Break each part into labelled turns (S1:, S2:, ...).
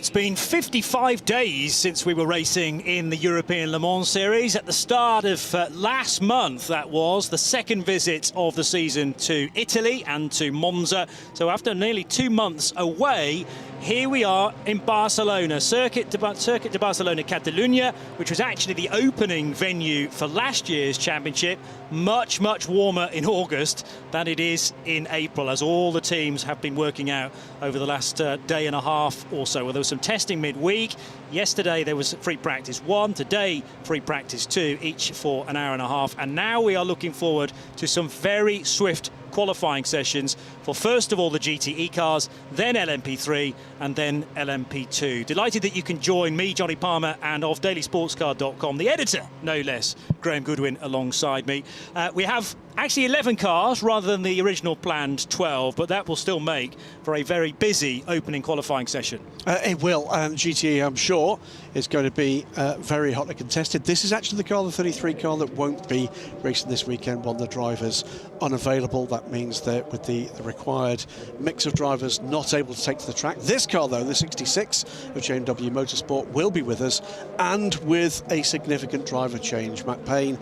S1: It's been 55 days since we were racing in the European Le Mans Series. At the start of last month, that was the second visit of the season to Italy and to Monza. So after nearly 2 months away, here we are in Barcelona, Circuit de Barcelona Catalunya, which was actually the opening venue for last year's championship. Much warmer in August than it is in April, as all the teams have been working out over the last day and a half or so. Well, there was some testing midweek. Yesterday there was free practice 1, today free practice 2, each for an hour and a half. And now we are looking forward to some very swift qualifying sessions for first of all the GTE cars, then LMP3 and then LMP2. Delighted that you can join me, Johnny Palmer, and of dailysportscar.com, the editor, no less, Graham Goodwin, alongside me. We have actually 11 cars rather than the original planned 12, but that will still make for a very busy opening qualifying session.
S2: It will, and GTE, I'm sure, is going to be very hotly contested. This is actually the car, the 33 car, that won't be racing this weekend. One of the drivers unavailable. That means that with the required mix of drivers not able to take to the track. This car, though, the 66 of JMW Motorsport, will be with us, and with a significant driver change. Matt Payne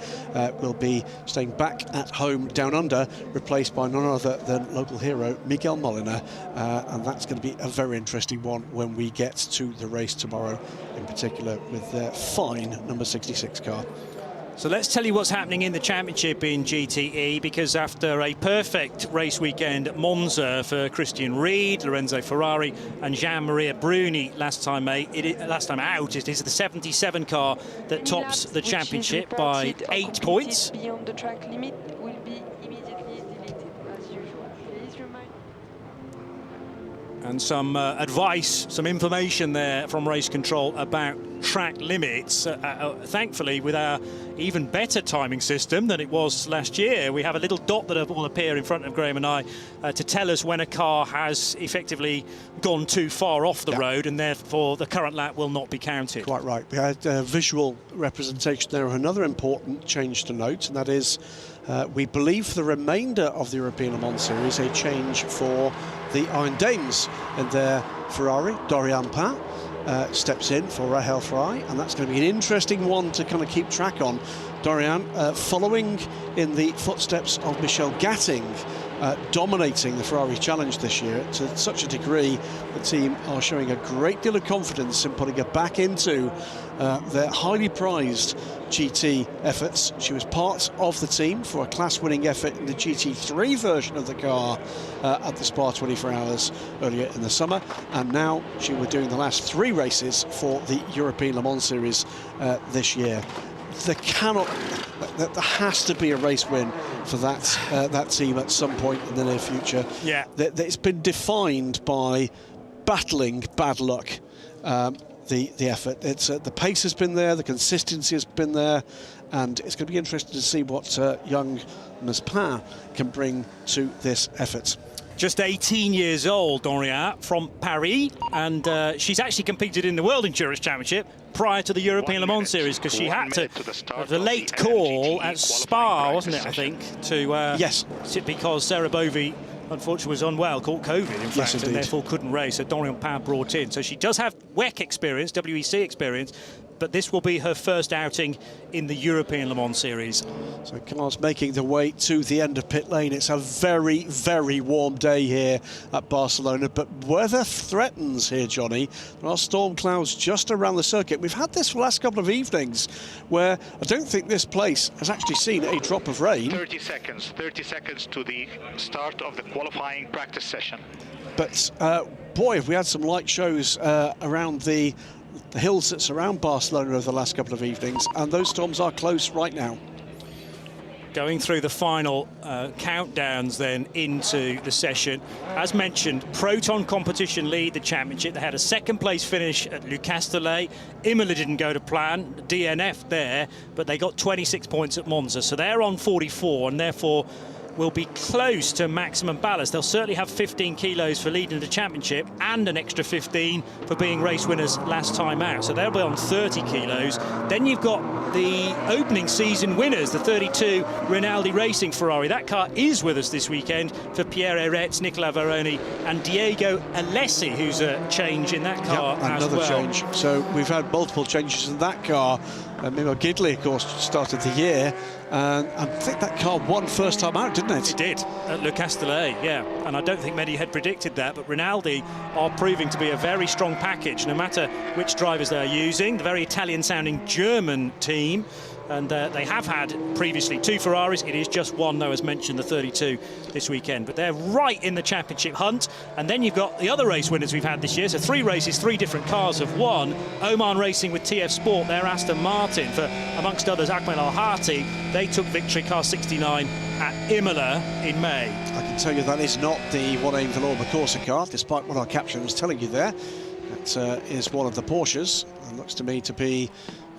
S2: will be staying back at home down under, replaced by none other than local hero Miguel Molina, and that's going to be a very interesting one when we get to the race tomorrow, in particular with their fine number 66 car.
S1: So let's tell you what's happening in the championship in GTE, because after a perfect race weekend at Monza for Christian Ried, Lorenzo Ferrari and Jean-Maria Bruni last time out, it is the 77 car that tops the championship by 8 points.
S3: Beyond the track limit will be immediately deleted as usual. Please remind.
S1: And some advice, some information there from race control about track limits. Thankfully, with our even better timing system than it was last year, we have a little dot that will appear in front of Graham and I to tell us when a car has effectively gone too far off the road, and therefore the current lap will not be counted.
S2: Quite right. We had visual representation there of another important change to note, and that is we believe for the remainder of the European Le Mans Series a change for the Iron Dames in their Ferrari. Dorian Pin steps in for Rahel Fry, and that's going to be an interesting one to kind of keep track on. Dorian following in the footsteps of Michel Gatting, dominating the Ferrari Challenge this year to such a degree. The team are showing a great deal of confidence in putting her back into their highly prized GT efforts. She was part of the team for a class-winning effort in the GT3 version of the car at the Spa 24 Hours earlier in the summer, and now she was doing the last 3 races for the European Le Mans Series this year. There has to be a race win for that team at some point in the near future. Yeah, it's been defined by battling bad luck. The effort, the pace has been there, the consistency has been there, and it's going to be interesting to see what young Ms. Pin can bring to this effort.
S1: Just 18 years old, Dorian, from Paris, and she's actually competed in the World Endurance Championship prior to the European Le Mans Series, because she had to the late call at Spa, wasn't it, I think, to
S2: yes,
S1: because Sarah Bovey unfortunately was unwell, caught COVID in fact, and therefore couldn't race. So Dorian Pin brought in. So she does have WEC experience, WEC experience, but this will be her first outing in the European Le Mans Series.
S2: So cars making their way to the end of pit lane. It's a very warm day here at Barcelona, but weather threatens here, Johnny. There are storm clouds just around the circuit. We've had this for the last couple of evenings where I don't think this place has actually seen a drop of rain.
S4: 30 seconds to the start of the qualifying practice session.
S2: But boy, have we had some light shows around the hills that surround Barcelona over the last couple of evenings, and those storms are close right now.
S1: Going through the final countdowns then into the session. As mentioned, Proton Competition lead the championship. They had a second place finish at Le Castellet. Imola didn't go to plan, DNF there, but they got 26 points at Monza. So they're on 44, and therefore will be close to maximum ballast. They'll certainly have 15 kilos for leading the championship and an extra 15 for being race winners last time out. So they'll be on 30 kilos. Then you've got the opening season winners, the 32 Rinaldi Racing Ferrari. That car is with us this weekend for Pierre Eretz, Nicola Varoni and Diego Alessi, who's a change in that car as
S2: another
S1: well.
S2: change. So we've had multiple changes in that car. Mimo Gidley, of course, started the year, and I think that car won first time out, didn't it?
S1: It did, at Le Castellet, yeah. And I don't think many had predicted that, but Rinaldi are proving to be a very strong package, no matter which drivers they're using. The very Italian-sounding German team, and they have had previously 2 Ferraris. It is just one, though, as mentioned, the 32 this weekend. But they're right in the championship hunt. And then you've got the other race winners we've had this year. So 3 races, 3 different cars have won. Oman Racing with TF Sport, their Aston Martin, for, amongst others, Ahmed Al-Hati. They took victory, car 69, at Imola in May.
S2: I can tell you that is not the 1A Valorma Corsa car, despite what our caption was telling you there. That is one of the Porsches. It looks to me to be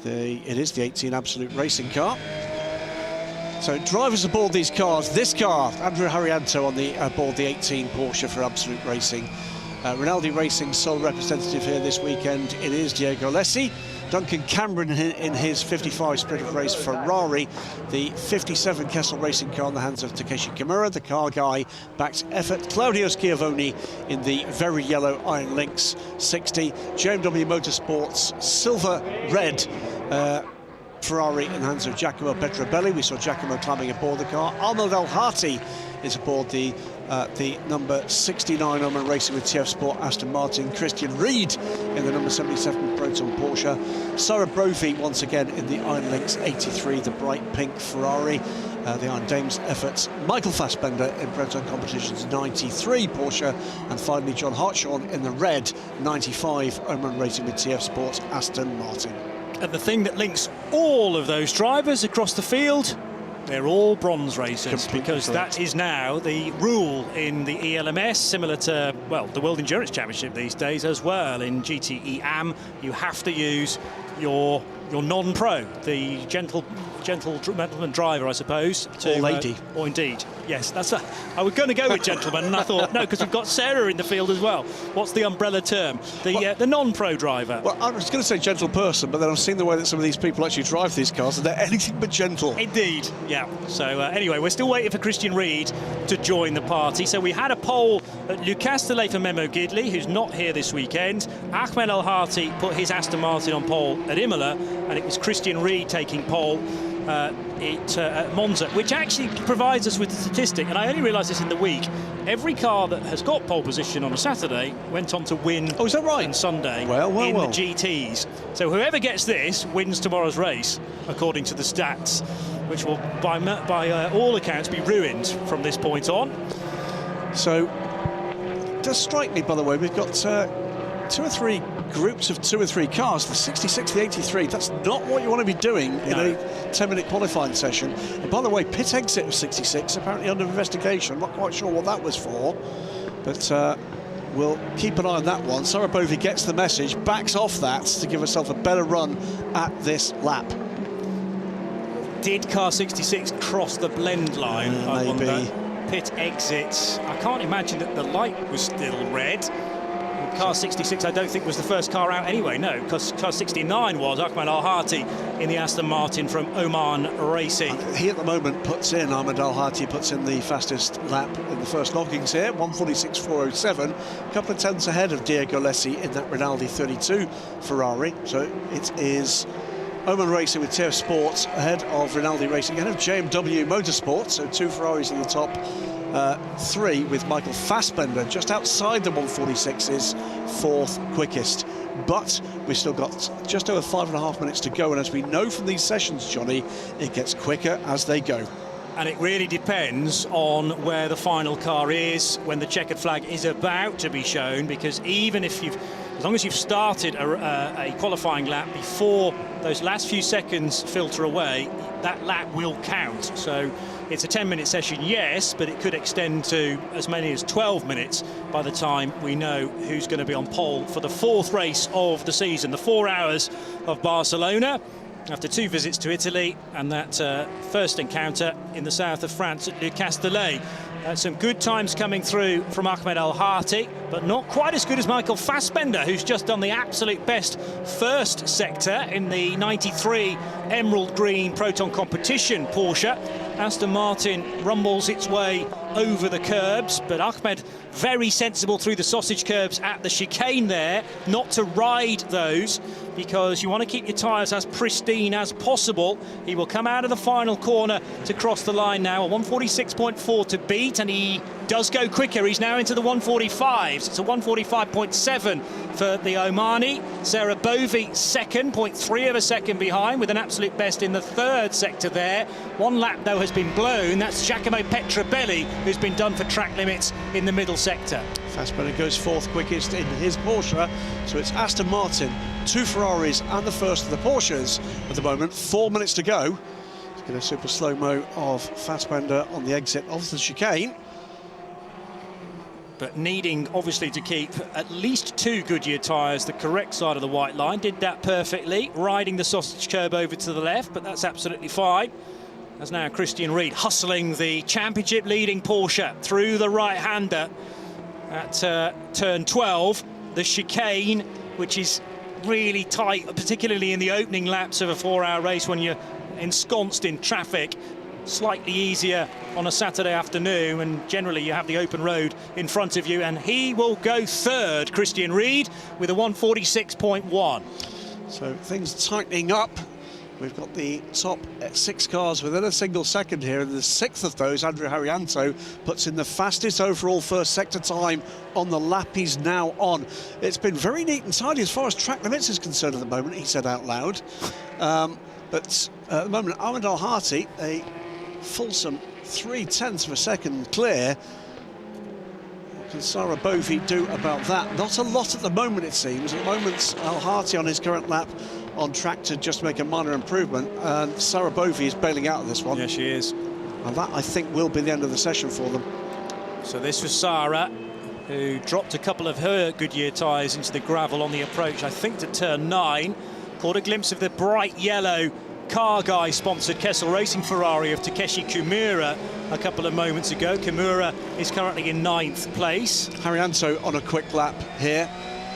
S2: it is the 18 Absolute Racing car. So drivers aboard these cars. This car, Andrew Harrianto aboard the 18 Porsche for Absolute Racing. Rinaldi Racing's sole representative here this weekend, it is Diego Alessi. Duncan Cameron in his 55 Spirit of Race Ferrari. The 57 Kessel Racing car in the hands of Takeshi Kimura. The car guy backed effort. Claudio Schiavone in the very yellow Iron Lynx 60. JMW Motorsports silver red Ferrari in the hands of Giacomo Petrobelli. We saw Giacomo climbing aboard the car. Ahmed Al-Hati is aboard the number 69 Oman Racing with TF Sport Aston Martin. Christian Reed in the number 77 Proton Porsche. Sarah Brophy once again in the Iron Lynx 83, the bright pink Ferrari. The Iron Dames efforts. Michael Fassbender in Proton Competitions 93 Porsche. And finally John Hartshorn in the red 95 Oman Racing with TF Sport Aston Martin.
S1: And the thing that links all of those drivers across the field, they're all bronze racers, because that is now the rule in the ELMS, similar to, well, the World Endurance Championship these days as well. In GTE AM, you have to use your non-pro, the gentleman driver, I suppose.
S2: Or lady.
S1: Or indeed, yes. I was going to go with gentleman, and I thought, no, because we've got Sarah in the field as well. What's the umbrella term? The non-pro driver.
S2: Well, I was going to say gentle person, but then I've seen the way that some of these people actually drive these cars, and they're anything but gentle.
S1: Indeed, yeah. So anyway, we're still waiting for Christian Reed to join the party. So we had a poll at Le Castellet for Memo Gidley, who's not here this weekend. Ahmed Al-Hati put his Aston Martin on pole at Imola, and it was Christian Reed taking pole at Monza, which actually provides us with the statistic, and I only realised this in the week. Every car that has got pole position on a Saturday went on to win.
S2: Oh, is that right?
S1: On Sunday
S2: well.
S1: the GTs. So whoever gets this wins tomorrow's race, according to the stats, which will, by all accounts, be ruined from this point on.
S2: So, it does strike me, by the way, we've got 2 or 3 groups of 2 or 3 cars. The 66, the 83, that's not what you want to be doing in a 10-minute qualifying session. And by the way, pit exit of 66, apparently under investigation. I'm not quite sure what that was for, but we'll keep an eye on that one. Sarah Bovey gets the message, backs off that to give herself a better run at this lap.
S1: Did car 66 cross the blend line? I
S2: maybe.
S1: wonder. Pit exits. I can't imagine that the light was still red. Car 66, I don't think, was the first car out anyway, no, because car 69 was Ahmed Al-Hati in the Aston Martin from Oman Racing.
S2: He at the moment Ahmed Al-Hati puts in the fastest lap in the first knockings here, 1:46.407, a couple of tenths ahead of Diego Alessi in that Rinaldi 32 Ferrari. So it is Oman Racing with TF Sport ahead of Rinaldi Racing, ahead of JMW Motorsport, so 2 Ferraris in the top 3 with Michael Fassbender just outside the 1:46's 4th quickest. But we've still got just over 5.5 minutes to go, and as we know from these sessions, Johnny, it gets quicker as they go.
S1: And it really depends on where the final car is when the checkered flag is about to be shown, because even if as long as you've started a qualifying lap before those last few seconds filter away, that lap will count. So it's a 10-minute session, yes, but it could extend to as many as 12 minutes by the time we know who's going to be on pole for the 4th race of the season. The 4 hours of Barcelona. after 2 visits to Italy and that first encounter in the south of France at Le Castellet. Some good times coming through from Ahmed Al-Hati, but not quite as good as Michael Fassbender, who's just done the absolute best first sector in the 93 Emerald Green Proton Competition Porsche. Aston Martin rumbles its way over the curbs, but Ahmed very sensible through the sausage curbs at the chicane there, not to ride those, because you want to keep your tyres as pristine as possible. He will come out of the final corner to cross the line now, a 146.4 to beat, and he does go quicker. He's now into the 145s. It's a 145.7 for the Omani. Sarah Bovey second, 0.3 of a second behind, with an absolute best in the third sector there. 1 lap though has been blown. That's Giacomo Petrabelli, who's been done for track limits in the middle sector.
S2: Fassbender goes 4th quickest in his Porsche, so it's Aston Martin, 2 Ferraris and the first of the Porsches at the moment. 4 minutes to go. Let's get a super slow-mo of Fassbender on the exit of the chicane.
S1: But needing, obviously, to keep at least 2 Goodyear tyres the correct side of the white line. Did that perfectly, riding the sausage curb over to the left, but that's absolutely fine. As now Christian Ried hustling the championship-leading Porsche through the right-hander at turn 12. The chicane, which is really tight, particularly in the opening laps of a 4-hour race when you're ensconced in traffic. Slightly easier on a Saturday afternoon, and generally you have the open road in front of you, and he will go third, Christian Ried, with a 146.1.
S2: So things tightening up. We've got the top 6 cars within a single second here, and the 6th of those, Andrew Haryanto, puts in the fastest overall first sector time on the lap he's now on. It's been very neat and tidy as far as track limits is concerned at the moment, he said out loud. But at the moment, Ahmed Al-Hati, a fulsome 0.3 of a second clear. What can Sarah Bovey do about that? Not a lot at the moment, it seems. At the moment, Al-Hati on his current lap on track to just make a minor improvement, and Sarah Bovey is bailing out of this one.
S1: Yeah, she is.
S2: And that, I think, will be the end of the session for them.
S1: So this was Sarah, who dropped a couple of her Goodyear tyres into the gravel on the approach, I think, to turn 9. Caught a glimpse of the bright yellow car guy sponsored Kessel Racing Ferrari of Takeshi Kimura a couple of moments ago. Kimura is currently in 9th place.
S2: Haryanto on a quick lap here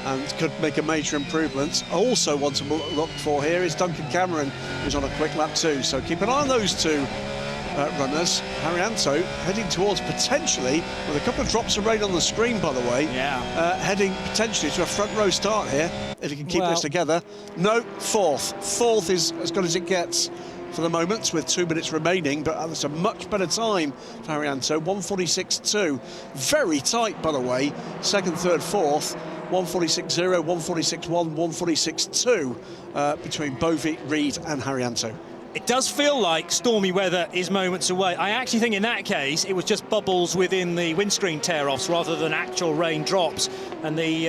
S2: and could make a major improvement. Also want to look for here is Duncan Cameron, who's on a quick lap too. So keep an eye on those 2 runners. Haryanto heading towards potentially, with a couple of drops of rain on the screen, by the way, heading potentially to a front row start here, if he can keep this together. No, 4th. 4th is as good as it gets for the moment, with 2 minutes remaining, but that's a much better time for Haryanto, 146.2. Very tight, by the way, 2nd, 3rd, 4th, 146.0, 146.1, 146.2 between Bovey, Ried and Haryanto.
S1: It does feel like stormy weather is moments away. I actually think in that case it was just bubbles within the windscreen tear-offs rather than actual rain drops. And the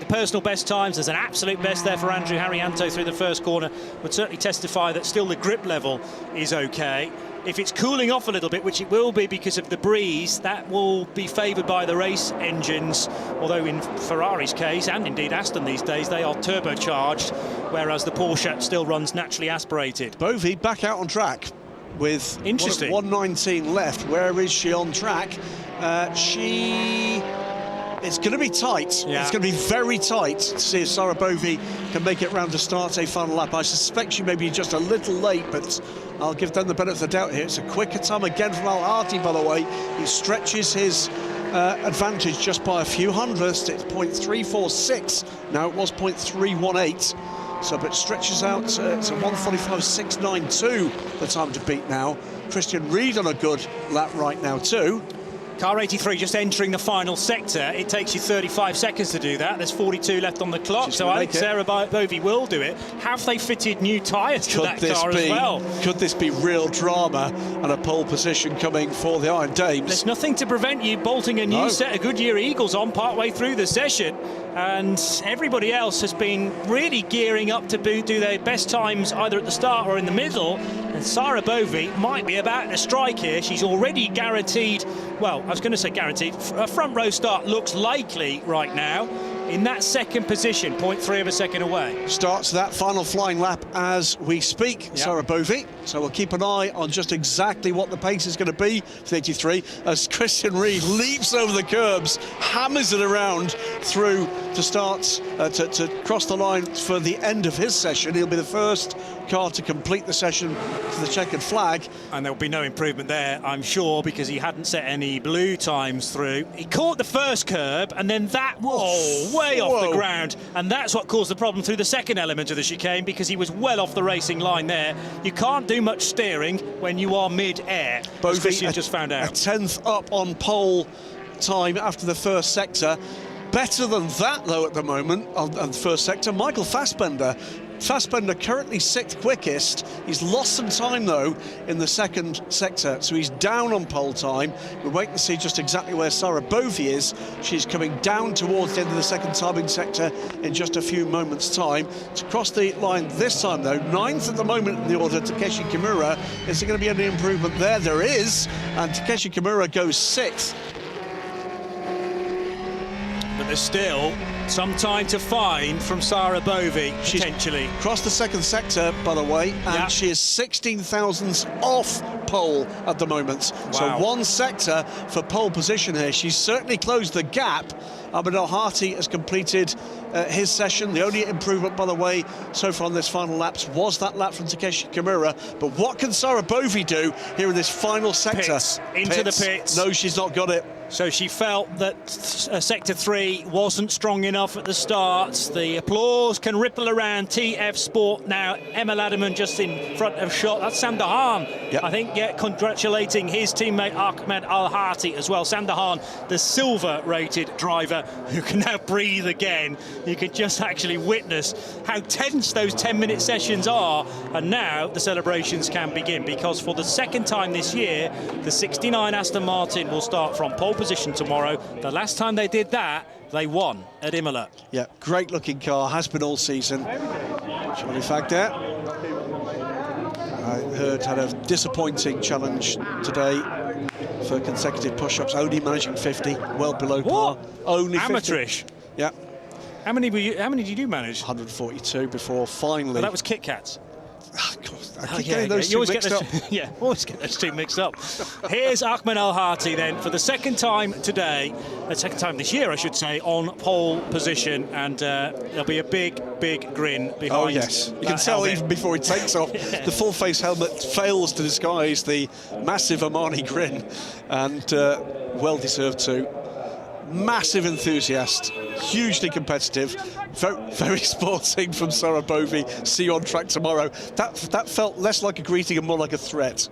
S1: personal best times, there's an absolute best there for Andrew Haryanto through the first corner, would certainly testify that still the grip level is okay. If it's cooling off a little bit, which it will be because of the breeze, that will be favoured by the race engines, although in Ferrari's case, and indeed Aston these days, they are turbocharged, whereas the Porsche still runs naturally aspirated.
S2: Bovey back out on track with 1:19 left. Where is she on track? It's going to be tight.
S1: Yeah.
S2: It's going to be very tight to see if Sarah Bovey can make it round to start a final lap. I suspect she may be just a little late, but I'll give them the benefit of the doubt here. It's a quicker time again from Al-Hati, by the way. He stretches his advantage just by a few hundredths. It's 0.346. Now it was 0.318. So, but stretches out. It's a 1:45.692 the time to beat now. Christian Ried on a good lap right now too.
S1: Car 83 just entering the final sector. It takes you 35 seconds to do that. There's 42 left on the clock, so I think Sarah Bovey will do it. Have they fitted new tyres to that car as well?
S2: Could this be real drama and a pole position coming for the Iron Dames?
S1: There's nothing to prevent you bolting a new set of Goodyear Eagles on partway through the session, and everybody else has been really gearing up to do their best times either at the start or in the middle, and Sarah Bovey might be about to strike here. She's already guaranteed, well, I was going to say guaranteed, a front row start looks likely right now. in that second position, 0.3 of a second away.
S2: Starts that final flying lap as we speak, Sarah Bovey. So we'll keep an eye on just exactly what the pace is going to be for the 83 as Christian Reed leaps over the curbs, hammers it around through to start, to cross the line for the end of his session. He'll be the first car to complete the session to the checkered flag.
S1: And there'll be no improvement there, I'm sure, because he hadn't set any blue times through. He caught the first curb, and then that was way off the ground, and that's what caused the problem through the second element of the chicane, because he was well off the racing line there. You can't do much steering when you are mid-air, as Christian just found out.
S2: A 10th up on pole time after the first sector. Better than that, though, at the moment on the first sector. Michael Fassbender currently 6th quickest. He's lost some time, though, in the second sector, so he's down on pole time. We're waiting to see just exactly where Sarah Bovey is. She's coming down towards the end of the second timing sector in just a few moments' time. To cross the line this time, though, 9th at the moment in the order, Takeshi Kimura. Is there going to be any improvement there? There is, and Takeshi Kimura goes 6th.
S1: But there's still some time to find from Sarah Bovey, potentially.
S2: Crossed the second sector, by the way, and she is 16 thousandths off pole at the moment.
S1: Wow.
S2: So 1 sector for pole position here. She's certainly closed the gap. Ahmed El-Hati has completed his session. The only improvement, by the way, so far on this final laps was that lap from Takeshi Kimura. But what can Sarah Bovey do here in this final sector?
S1: Into the pits.
S2: No, she's not got it.
S1: So she felt that Sector 3 wasn't strong enough at the start. The applause can ripple around TF Sport now. Emma Ladderman just in front of shot. That's Sam Dahan, I think, congratulating his teammate Ahmed El-Hati as well. Sam Dahan, the silver-rated driver who can now breathe again. You can just actually witness how tense those 10-minute sessions are. And now the celebrations can begin, because for the second time this year, the 69 Aston Martin will start from pole position tomorrow. The last time they did that, they won at Imola.
S2: Yeah, great looking car, has been all season. Johnny Fagder, I heard, had a disappointing challenge today for consecutive push-ups, only managing 50, well below par. Only
S1: amateurish.
S2: 50. Yeah.
S1: How many did you manage?
S2: 142 before finally.
S1: Well, that was Kit Kats.
S2: I keep getting those two mixed up.
S1: Always get those two mixed up. Here's Ahmed El-Hati then for the second time today, the second time this year, I should say, on pole position, and there'll be a big grin behind.
S2: Oh yes, you can tell even before he takes off. The full face helmet fails to disguise the massive Armani grin, and well deserved too. Massive enthusiast, hugely competitive, very sporting from Sarah Bovey. See you on track tomorrow. That felt less like a greeting and more like a threat.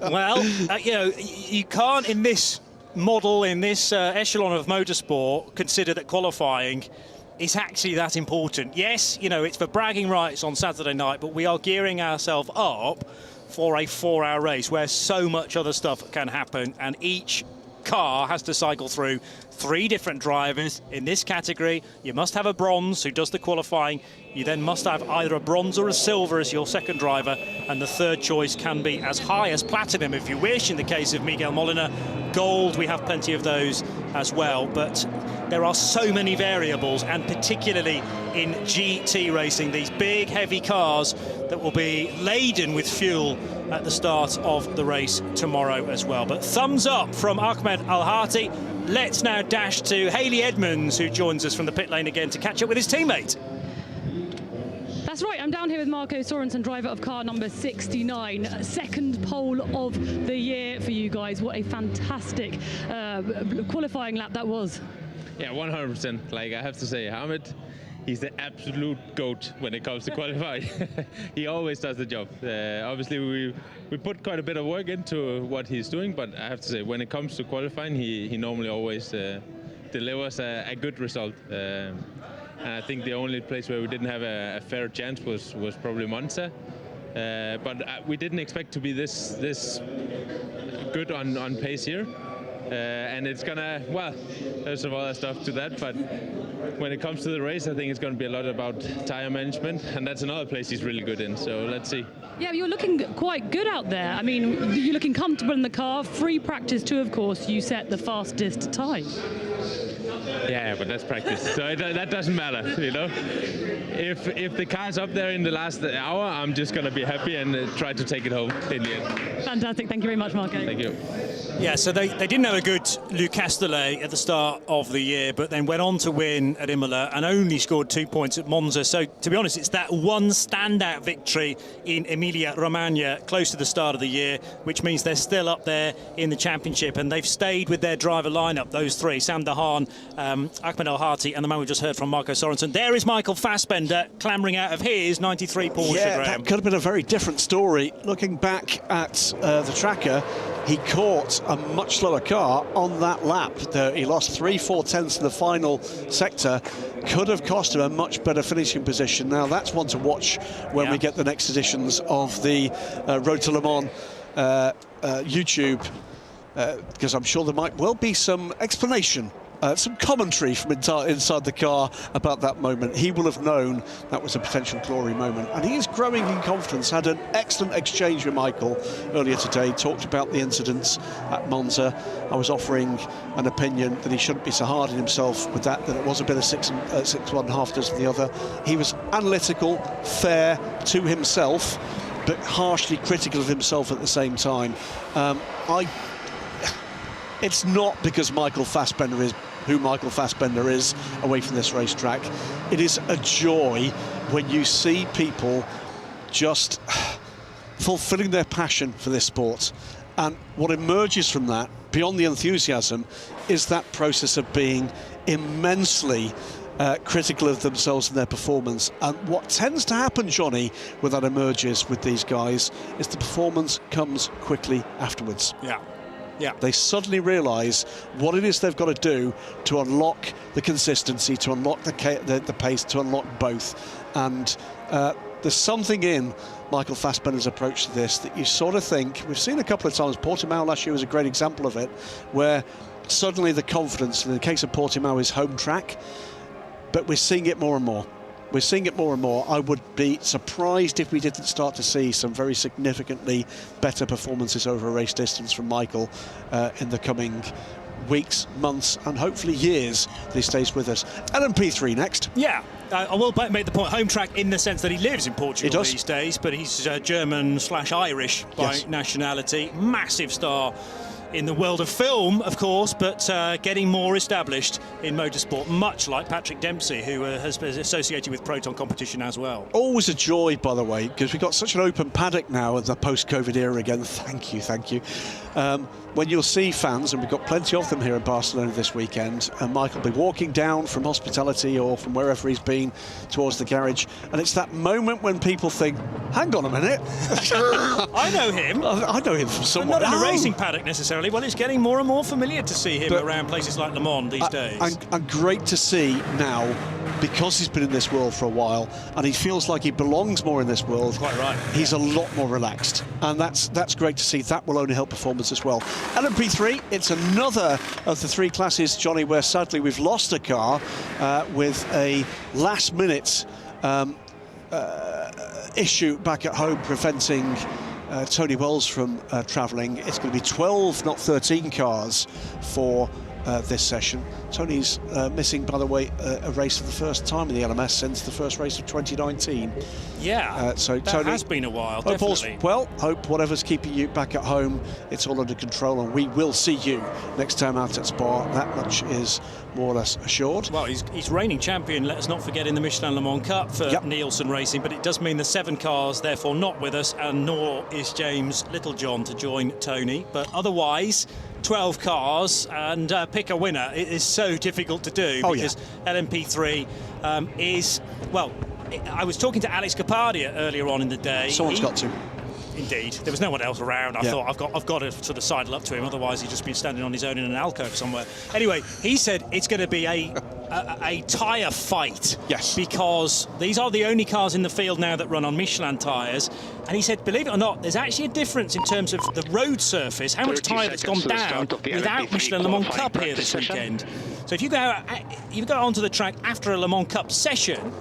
S1: Well, you know, you can't in this model, in this echelon of motorsport, consider that qualifying is actually that important. Yes, you know, it's for bragging rights on Saturday night, but we are gearing ourselves up for a 4-hour race where so much other stuff can happen, and each car has to cycle through 3 different drivers in this category. You must have a bronze who does the qualifying. You then must have either a bronze or a silver as your second driver, and the third choice can be as high as platinum if you wish. In the case of Miguel Molina, gold, we have plenty of those as well, but there are so many variables, and particularly in GT racing, these big heavy cars that will be laden with fuel at the start of the race tomorrow as well. But thumbs up from Ahmed El-Hati. Let's now dash to Haley Edmonds, who joins us from the pit lane again to catch up with his teammate.
S5: That's right, I'm down here with Marco Sorensen, driver of car number 69. Second pole of the year for you guys. What a fantastic qualifying lap that was.
S6: Yeah, 100%. Like, I have to say, Ahmed, he's the absolute GOAT when it comes to qualifying. He always does the job. Obviously, we put quite a bit of work into what he's doing, but I have to say, when it comes to qualifying, he normally always delivers a good result. And I think the only place where we didn't have a fair chance was probably Monza. But we didn't expect to be this good on pace here. And it's gonna, well, there's some other stuff to that, but when it comes to the race, I think it's gonna be a lot about tire management, and that's another place he's really good in, so let's see.
S5: Yeah, you're looking quite good out there. I mean, you're looking comfortable in the car. Free practice too, of course, you set the fastest time.
S6: Yeah, but that's practice, so that doesn't matter, you know. If the car's up there in the last hour, I'm just going to be happy and try to take it home in the end.
S5: Fantastic. Thank you very much, Marco.
S6: Thank you.
S1: Yeah, so they didn't have a good Luc Castellet at the start of the year, but then went on to win at Imola and only scored 2 points at Monza. So, to be honest, it's that one standout victory in Emilia-Romagna close to the start of the year, which means they're still up there in the championship, and they've stayed with their driver lineup, those three, Sam Dahan, Ahmed El-Hati, and the man we just heard from, Marco Sorensen. There is Michael Fassbender clambering out of his 93 Porsche.
S2: Yeah, that could have been a very different story. Looking back at the tracker, he caught a much slower car on that lap. He lost 3/4 tenths in the final sector. Could have cost him a much better finishing position. Now, that's one to watch when we get the next editions of the Road to Le Mans YouTube, because I'm sure there might well be some explanation, some commentary from inside the car about that moment. He will have known that was a potential glory moment, and he is growing in confidence. Had an excellent exchange with Michael earlier today, talked about the incidents at Monza. I was offering an opinion that he shouldn't be so hard on himself with that it was a bit of 6.5 dozen the other. He was analytical, fair to himself, but harshly critical of himself at the same time. It's not because Michael Fassbender is who Michael Fassbender is away from this racetrack. It is a joy when you see people just fulfilling their passion for this sport. And what emerges from that, beyond the enthusiasm, is that process of being immensely critical of themselves and their performance. And what tends to happen, Johnny, when that emerges with these guys, is the performance comes quickly afterwards.
S1: Yeah.
S2: They suddenly realise what it is they've got to do to unlock the consistency, to unlock the pace, to unlock both. And there's something in Michael Fassbender's approach to this that you sort of think, we've seen a couple of times, Portimão last year was a great example of it, where suddenly the confidence, in the case of Portimão, is home track, but we're seeing it more and more. We're seeing it more and more. I would be surprised if we didn't start to see some very significantly better performances over a race distance from Michael in the coming weeks, months, and hopefully years that he stays with us. LMP3 next.
S1: Yeah, I will make the point, home track in the sense that he lives in Portugal these days, but he's German/Irish by nationality. Massive star in the world of film, of course, but getting more established in motorsport, much like Patrick Dempsey, who has been associated with Proton competition as well.
S2: Always a joy, by the way, because we've got such an open paddock now in the post-COVID era again. Thank you. When you'll see fans, and we've got plenty of them here in Barcelona this weekend, and Michael will be walking down from hospitality or from wherever he's been towards the garage, and it's that moment when people think, hang on a minute.
S1: I know him.
S2: I know him from somewhere.
S1: Not in a racing paddock necessarily. Well, it's getting more and more familiar to see him around places like Le Mans these days.
S2: And great to see now, because he's been in this world for a while, and he feels like he belongs more in this world.
S1: Quite right.
S2: He's a lot more relaxed, and that's great to see. That will only help performance as well. LMP3, it's another of the three classes, Johnny, where sadly we've lost a car with a last-minute issue back at home preventing Tony Wells from travelling. It's going to be 12, not 13 cars for this session. Tony's missing, by the way, a race for the first time in the LMS since the first race of 2019.
S1: Yeah,
S2: so
S1: that
S2: Tony,
S1: has been a while, definitely.
S2: Hope whatever's keeping you back at home, it's all under control, and we will see you next time out at Spa. That much is more or less assured.
S1: Well, he's reigning champion, let us not forget, in the Michelin Le Mans Cup for Nielsen Racing, but it does mean the 7 cars therefore not with us, and nor is James Littlejohn to join Tony. But otherwise, 12 cars and pick a winner. It is so difficult to do because LMP3 is, well, I was talking to Alex Capardia earlier on in the day.
S2: Someone's got to.
S1: Indeed, there was no one else around. I thought I've got to sort of sidle up to him, otherwise he'd just been standing on his own in an alcove somewhere. Anyway, he said it's going to be a tyre fight.
S2: Yes.
S1: Because these are the only cars in the field now that run on Michelin tyres. And he said, believe it or not, there's actually a difference in terms of the road surface, how much tyre that's gone down without Michelin Le Mans Cup here this weekend. So if you go onto the track after a Le Mans Cup session,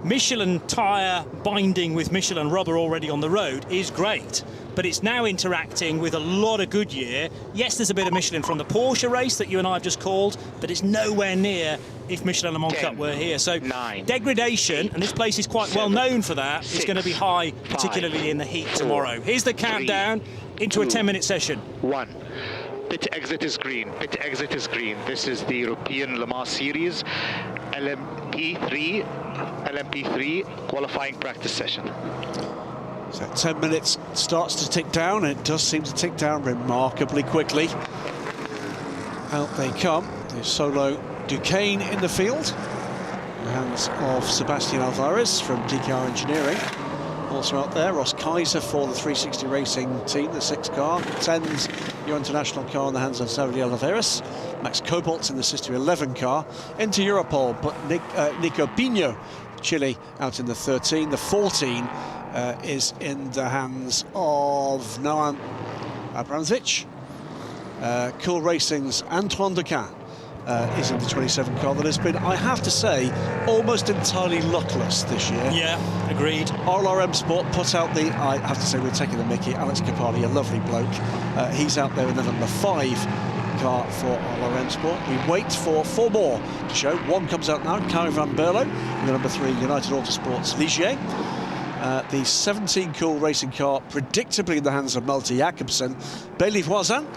S1: Michelin tyre binding with Michelin rubber already on the road is great, but it's now interacting with a lot of Goodyear. Yes, there's a bit of Michelin from the Porsche race that you and I have just called, but it's nowhere near if Michelin Le Mans
S4: 10,
S1: Cup were here. So
S4: 9,
S1: degradation,
S4: 8,
S1: and this place is quite
S4: 7,
S1: well known for that,
S4: 6,
S1: is going to be high, particularly
S4: 5,
S1: in the heat
S4: 4,
S1: tomorrow. Here's the countdown into a
S4: 2,
S1: 10-minute session.
S4: 1. Pit exit is green. Pit exit is green. This is the European Le Mans Series LMP3 qualifying practice session.
S2: So 10 minutes starts to tick down, and it does seem to tick down remarkably quickly. Out they come. There's Solo Duquesne in the field, in the hands of Sebastian Alvarez from DKR Engineering. Also out there, Ross Kaiser for the 360 Racing team, the 6 car. 10's your international car in the hands of Xavier Oliveras. Max Cobalt's in the Sister 11 car. Into Europol, but Nico Pino, Chile, out in the 13. The 14 is in the hands of Noam Abramovic. Cool Racing's Antoine Decain is in the 27 car that has been, I have to say, almost entirely luckless this year.
S1: Yeah, agreed.
S2: RLM Sport put out the, I have to say, we're taking the mickey, Alex Capaldi, a lovely bloke. He's out there in the number 5 car for RLM Sport. We wait for 4 more to show. One comes out now, Kai van Berlo, in the number 3 United Autosports Ligier. The 17 Cool Racing car, predictably in the hands of Malte Jacobsen. Bailey Voisin,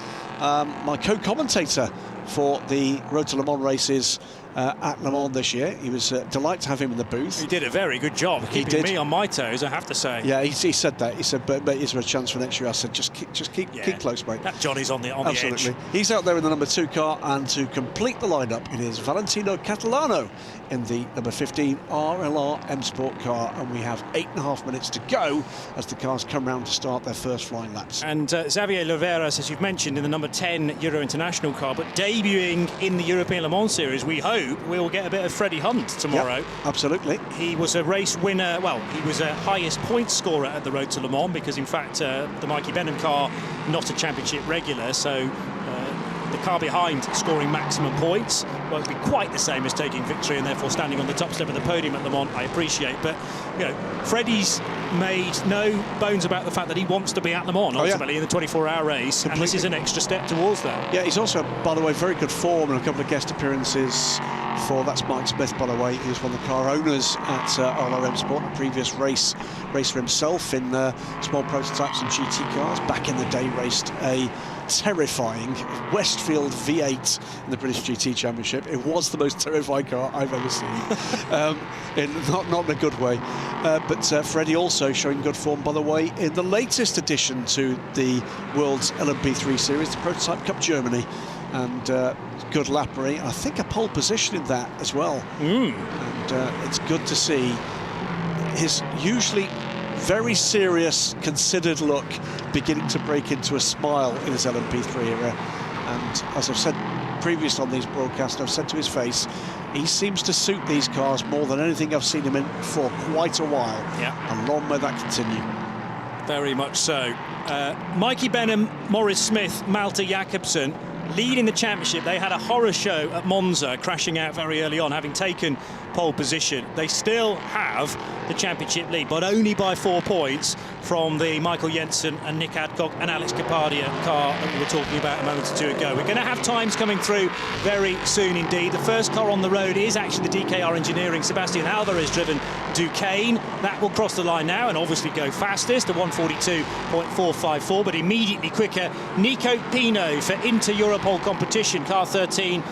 S2: my co-commentator for the Road to Le Mans races at Le Mans this year. He was delighted to have him in the booth.
S1: He did a very good job keeping me on my toes, I have to say.
S2: Yeah, he said that. He said, but is there a chance for next year? I said, just keep close, mate.
S1: That Johnny's on the
S2: Absolutely.
S1: edge.
S2: He's out there in the number 2 car, and to complete the lineup, it is Valentino Catalano in the number 15 RLR M Sport car, and we have 8.5 minutes to go as the cars come round to start their first flying laps.
S1: And Xavier Oliveras, as you've mentioned, in the number 10 Euro International car, but debuting in the European Le Mans Series, we hope we'll get a bit of Freddie Hunt tomorrow.
S2: Yep, absolutely.
S1: He was a race winner, well, he was a highest point scorer at the Road to Le Mans, because in fact the Mikey Benham car, not a championship regular, so the car behind scoring maximum points won't be quite the same as taking victory and therefore standing on the top step of the podium at Le Mans, I appreciate. But, you know, Freddie's made no bones about the fact that he wants to be at Le Mans ultimately in the 24-hour race, and this is an extra step towards that. Yeah,
S2: he's also, by the way, very good form and a couple of guest appearances for, that's Mike Smith, by the way. He was one of the car owners at RLM Sport, a previous racer himself in small prototypes and GT cars. Back in the day, raced a terrifying Westfield V8 in the British GT Championship. It was the most terrifying car I've ever seen, not in a good way. But Freddie also showing good form, by the way, in the latest addition to the World's LMP3 Series, the Prototype Cup Germany, and good lappery. I think a pole position in that as well. And it's good to see his usually very serious, considered look beginning to break into a smile in his LMP3 era. And as I've said previously on these broadcasts, I've said to his face, he seems to suit these cars more than anything I've seen him in for quite a while.
S1: Yeah.
S2: And long may that continue.
S1: Very much so. Mikey Benham, Maurice Smith, Malte Jacobsen leading the championship. They had a horror show at Monza, crashing out very early on, having taken pole position. They still have the championship lead, but only by 4 points from the Michael Jensen and Nick Adcock and Alex Capadia car that we were talking about a moment or two ago. We're going to have times coming through very soon indeed. The first car on the road is actually the DKR Engineering Sebastian Alvarez driven Duquesne. That will cross the line now and obviously go fastest, a 142.454, but immediately quicker Nico Pino for Inter-Europol competition, car 13,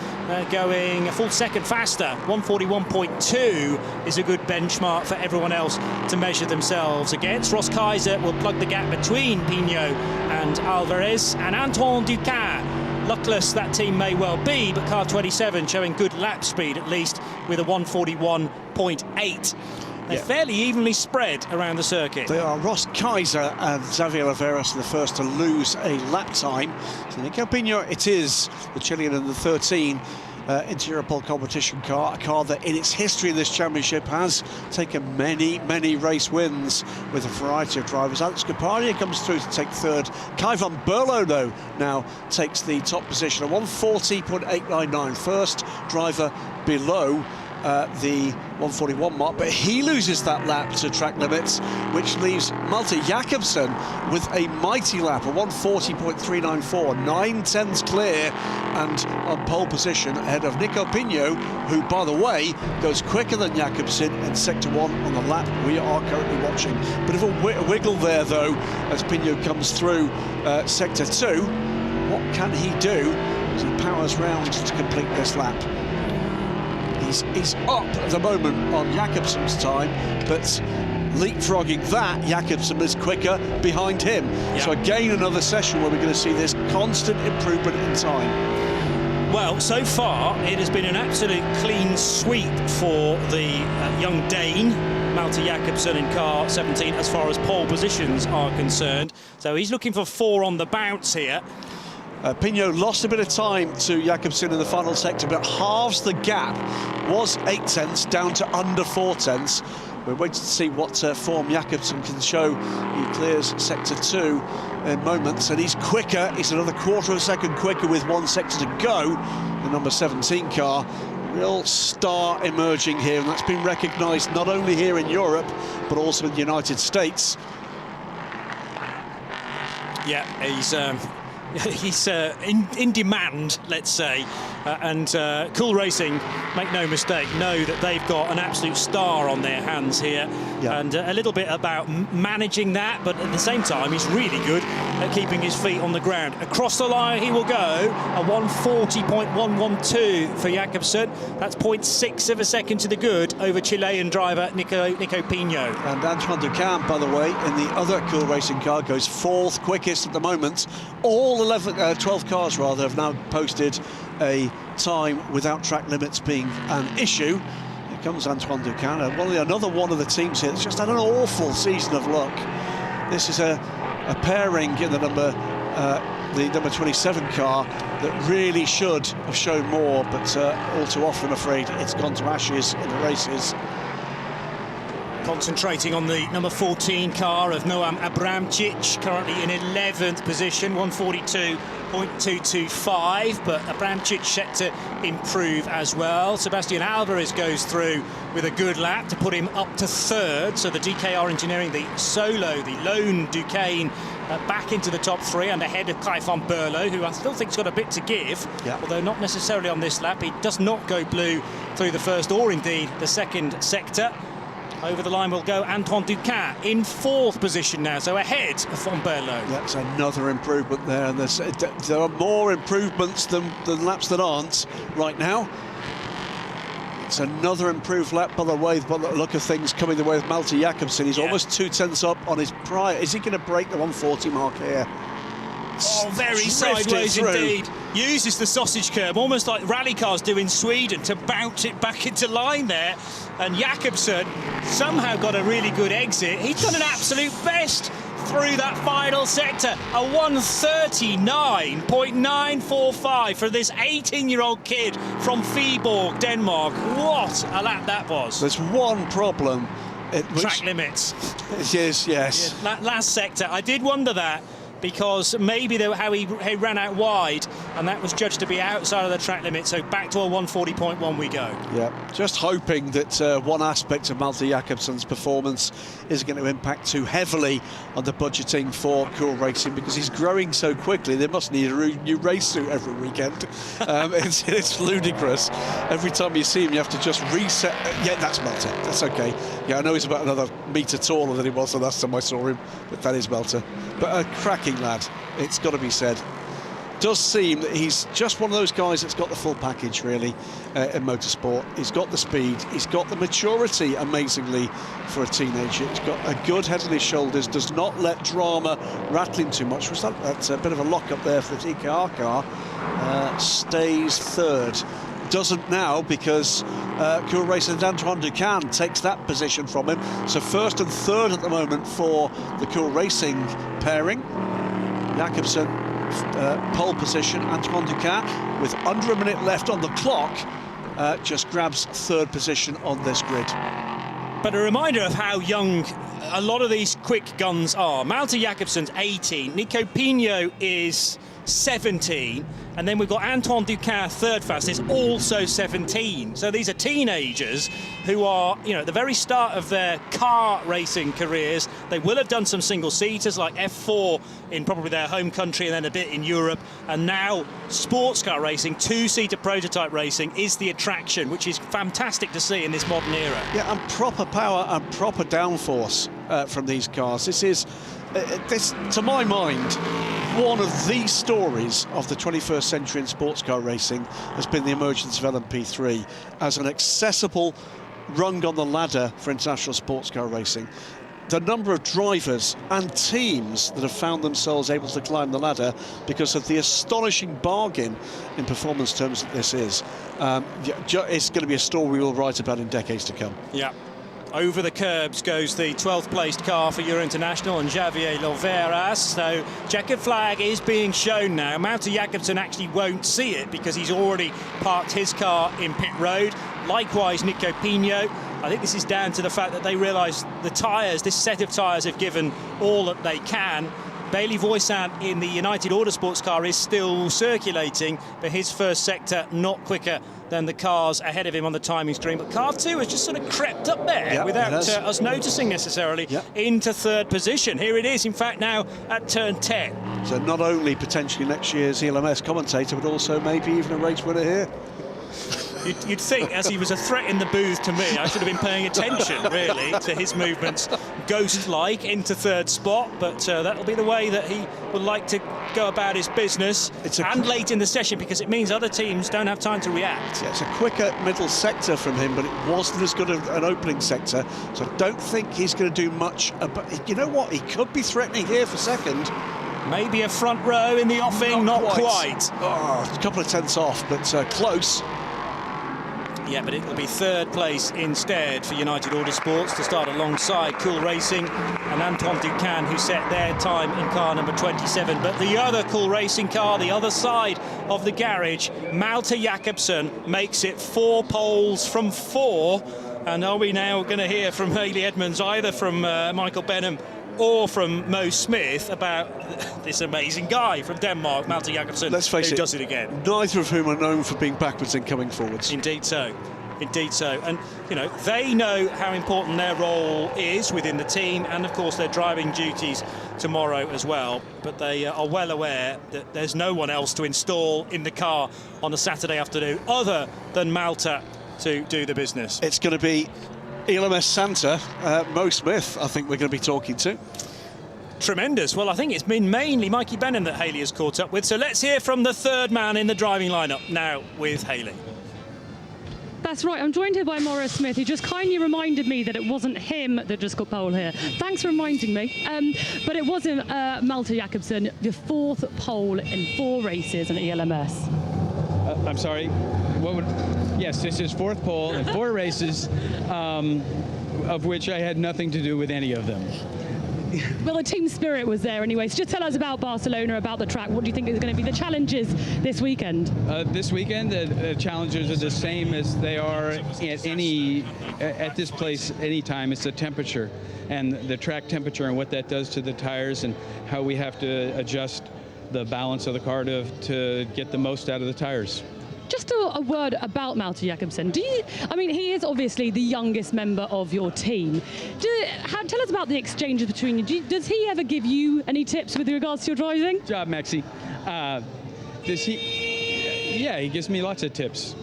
S1: going a full second faster. 141.2 is a good benchmark for everyone else to measure themselves against. Ross Kaiser will plug the gap between Pino and Alvarez, and Antoine Decain. Luckless that team may well be, but car 27 showing good lap speed at least with a 141.8. They're fairly evenly spread around the circuit.
S2: They are. Ross Kaiser and Xavier Oliveras are the first to lose a lap time. So Nico Pino, it is the Chilean in the 13 Inter-Europol competition car, a car that in its history in this championship has taken many race wins with a variety of drivers. Alex Capadia comes through to take third. Kai van Berlo, though, now takes the top position, a 140.899. First driver below the 141 mark, but he loses that lap to track limits, which leaves Malte Jakobsen with a mighty lap, a 140.394, 9/10 clear, and on pole position ahead of Nico Pinho, who, by the way, goes quicker than Jakobsen in Sector 1 on the lap we are currently watching. Bit of a wiggle there, though, as Pinho comes through Sector 2. What can he do as he powers round to complete this lap? He's up at the moment on Jakobsen's time, but leapfrogging that, Jakobsen is quicker behind him.
S1: Yeah.
S2: So again, another session where we're going to see this constant improvement in time.
S1: Well, so far it has been an absolute clean sweep for the young Dane, Malte Jakobsen, in car 17 as far as pole positions are concerned. So he's looking for 4 on the bounce here.
S2: Pinho lost a bit of time to Jakobsen in the final sector, but halves the gap. Was 8/10 down to under 4/10. We're waiting to see what form Jakobsen can show. He clears Sector 2 in moments, and he's quicker. He's another quarter of a second quicker with 1 sector to go. The number 17 car, real star emerging here, and that's been recognised not only here in Europe, but also in the United States.
S1: Yeah, he's in demand, let's say, and Cool Racing, make no mistake, know that they've got an absolute star on their hands here.
S2: Yeah.
S1: And a little bit about managing that, but at the same time he's really good at keeping his feet on the ground. Across the line he will go, a 140.112 for Jakobsen. That's 0.6 of a second to the good over Chilean driver Nico Pinho.
S2: And Antoine Ducamp, by the way, in the other Cool Racing car, goes 4th quickest at the moment. All 12 cars rather have now posted a time without track limits being an issue. Here comes Antoine Ducamp, another one of the teams here that's just had an awful season of luck. This is a pairing in the number 27 car that really should have shown more, but all too often, I'm afraid, it's gone to ashes in the races.
S1: Concentrating on the number 14 car of Noam Abramcic, currently in 11th position, 142.225, but Abramcic set to improve as well. Sebastian Alvarez goes through with a good lap to put him up to 3rd, so the DKR Engineering, the lone Duquesne, back into the top 3 and ahead of Kai van Berlo, who I still think's got a bit to give, although not necessarily on this lap. He does not go blue through the first or indeed the second sector. Over the line will go Antoine Ducamp in 4th position now, so ahead of Van Berlo.
S2: That's another improvement there, and there are more improvements than laps that aren't right now. It's another improved lap, by the way, by the look of things, coming the way of Malte Jakobsen. He's almost 2/10 up on his prior. Is he going to break the 140 mark here?
S1: Oh, very sideways indeed. Uses the sausage curb, almost like rally cars do in Sweden, to bounce it back into line there. And Jakobsen somehow got a really good exit. He's done an absolute best through that final sector. A 139.945 for this 18-year-old kid from Viborg, Denmark. What a lap that was.
S2: There's one problem.
S1: Track limits.
S2: It is, yes.
S1: Yeah, last sector, I did wonder that, because maybe how he ran out wide, and that was judged to be outside of the track limit, so back to a 140.1 we go.
S2: Yeah, just hoping that one aspect of Malte Jakobsen's performance isn't going to impact too heavily on the budgeting for Cool Racing, because he's growing so quickly. They must need a new race suit every weekend. It's ludicrous. Every time you see him, you have to just reset. Yeah, that's Malte. That's okay. Yeah, I know he's about another metre taller than he was the last time I saw him, but that is Malte. But a cracking lad, it's got to be said. Does seem that he's just one of those guys that's got the full package, really, in motorsport. He's got the speed, he's got the maturity, amazingly, for a teenager. He's got a good head on his shoulders, does not let drama rattle him too much. That's a bit of a lock-up there for the DKR car. Stays 3rd. Doesn't now, because Cool Racing and Antoine Ducamp takes that position from him. So 1st and 3rd at the moment for the Cool Racing pairing. Jakobsen, pole position. Antoine Ducamp, with under a minute left on the clock, just grabs 3rd position on this grid.
S1: But a reminder of how young a lot of these quick guns are. Malte Jakobsen's 18, Nico Pinho is 17, And then we've got Antoine Ducin, third fastest, also 17. So these are teenagers who are, you know, at the very start of their car racing careers. They will have done some single-seaters like F4 in probably their home country and then a bit in Europe. And now sports car racing, two-seater prototype racing is the attraction, which is fantastic to see in this modern era.
S2: Yeah, and proper power and proper downforce from these cars. This is, to my mind, one of the stories of the 21st century in sports car racing has been the emergence of LMP3 as an accessible rung on the ladder for international sports car racing. The number of drivers and teams that have found themselves able to climb the ladder because of the astonishing bargain in performance terms that this is. It's going to be a story we will write about in decades to come.
S1: Yeah. Over the curbs goes the 12th placed car for Euro International and Javier Loveras. So checkered flag is being shown now. Malte Jakobsen actually won't see it because he's already parked his car in pit road. Likewise, Nico Pino. I think this is down to the fact that they realise the tyres, this set of tyres, have given all that they can. Bailey Voisin in the United Autosports car is still circulating, but his first sector not quicker than the cars ahead of him on the timing stream. But car 2 has just sort of crept up there without us noticing necessarily into third position. Here it is, in fact, now at turn 10.
S2: So not only potentially next year's ELMS commentator, but also maybe even a race winner here.
S1: You'd think, as he was a threat in the booth to me, I should have been paying attention, really, to his movements, ghost-like into third spot, but that'll be the way that he would like to go about his business, and late in the session, because it means other teams don't have time to react.
S2: Yeah, it's a quicker middle sector from him, but it wasn't as good an opening sector, so I don't think he's going to do much. But you know what? He could be threatening here for second.
S1: Maybe a front row in the offing, not quite.
S2: Oh, a couple of tenths off, but close.
S1: Yeah, but it will be third place instead for United Autosports to start alongside Cool Racing and Antoine Ducin, who set their time in car number 27. But the other Cool Racing car, the other side of the garage, Malte Jakobsen, makes it 4 poles from 4. And are we now going to hear from Haley Edmonds, either from Michael Benham or from Mo Smith, about this amazing guy from Denmark, Malte Jakobsen,
S2: Let's face
S1: who
S2: it,
S1: does it again.
S2: Neither of whom are known for being backwards and coming forwards.
S1: Indeed so. Indeed so. And, you know, they know how important their role is within the team and, of course, their driving duties tomorrow as well. But they are well aware that there's no one else to install in the car on a Saturday afternoon other than Malte to do the business.
S2: It's going to be ELMS Santa, Mo Smith, I think we're going to be talking to.
S1: Tremendous. Well, I think it's been mainly Mikey Benham that Haley has caught up with. So let's hear from the third man in the driving lineup now with Haley.
S5: That's right, I'm joined here by Maurice Smith, who just kindly reminded me that it wasn't him that just got pole here. Thanks for reminding me. But it wasn't Malte Jakobsen, the 4th pole in 4 races on ELMS.
S7: I'm sorry, yes, this is 4th pole in 4 races, of which I had nothing to do with any of them.
S5: Well, the team spirit was there anyway. So just tell us about Barcelona, about the track. What do you think is going to be the challenges this weekend?
S7: This weekend, the challenges are the same as they are at this place anytime. It's the temperature and the track temperature and what that does to the tires and how we have to adjust the balance of the car to get the most out of the tires.
S5: Just a word about Malte Jakobsen. I mean, he is obviously the youngest member of your team. Tell us about the exchanges between you. Does he ever give you any tips with regards to your driving?
S7: Good job, Maxie. Does he? Yeah, he gives me lots of tips.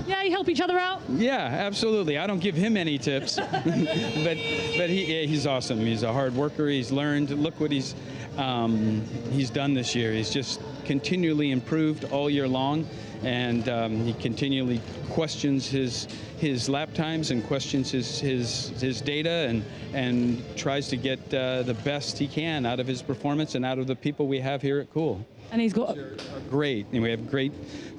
S5: Yeah, you help each other out?
S7: Yeah, absolutely. I don't give him any tips, but he's awesome. He's a hard worker. He's learned. Look what he's done this year. He's just continually improved all year long, and he continually questions his lap times and questions his data and tries to get the best he can out of his performance and out of the people we have here at Cool.
S5: And he's got
S7: great. And we have great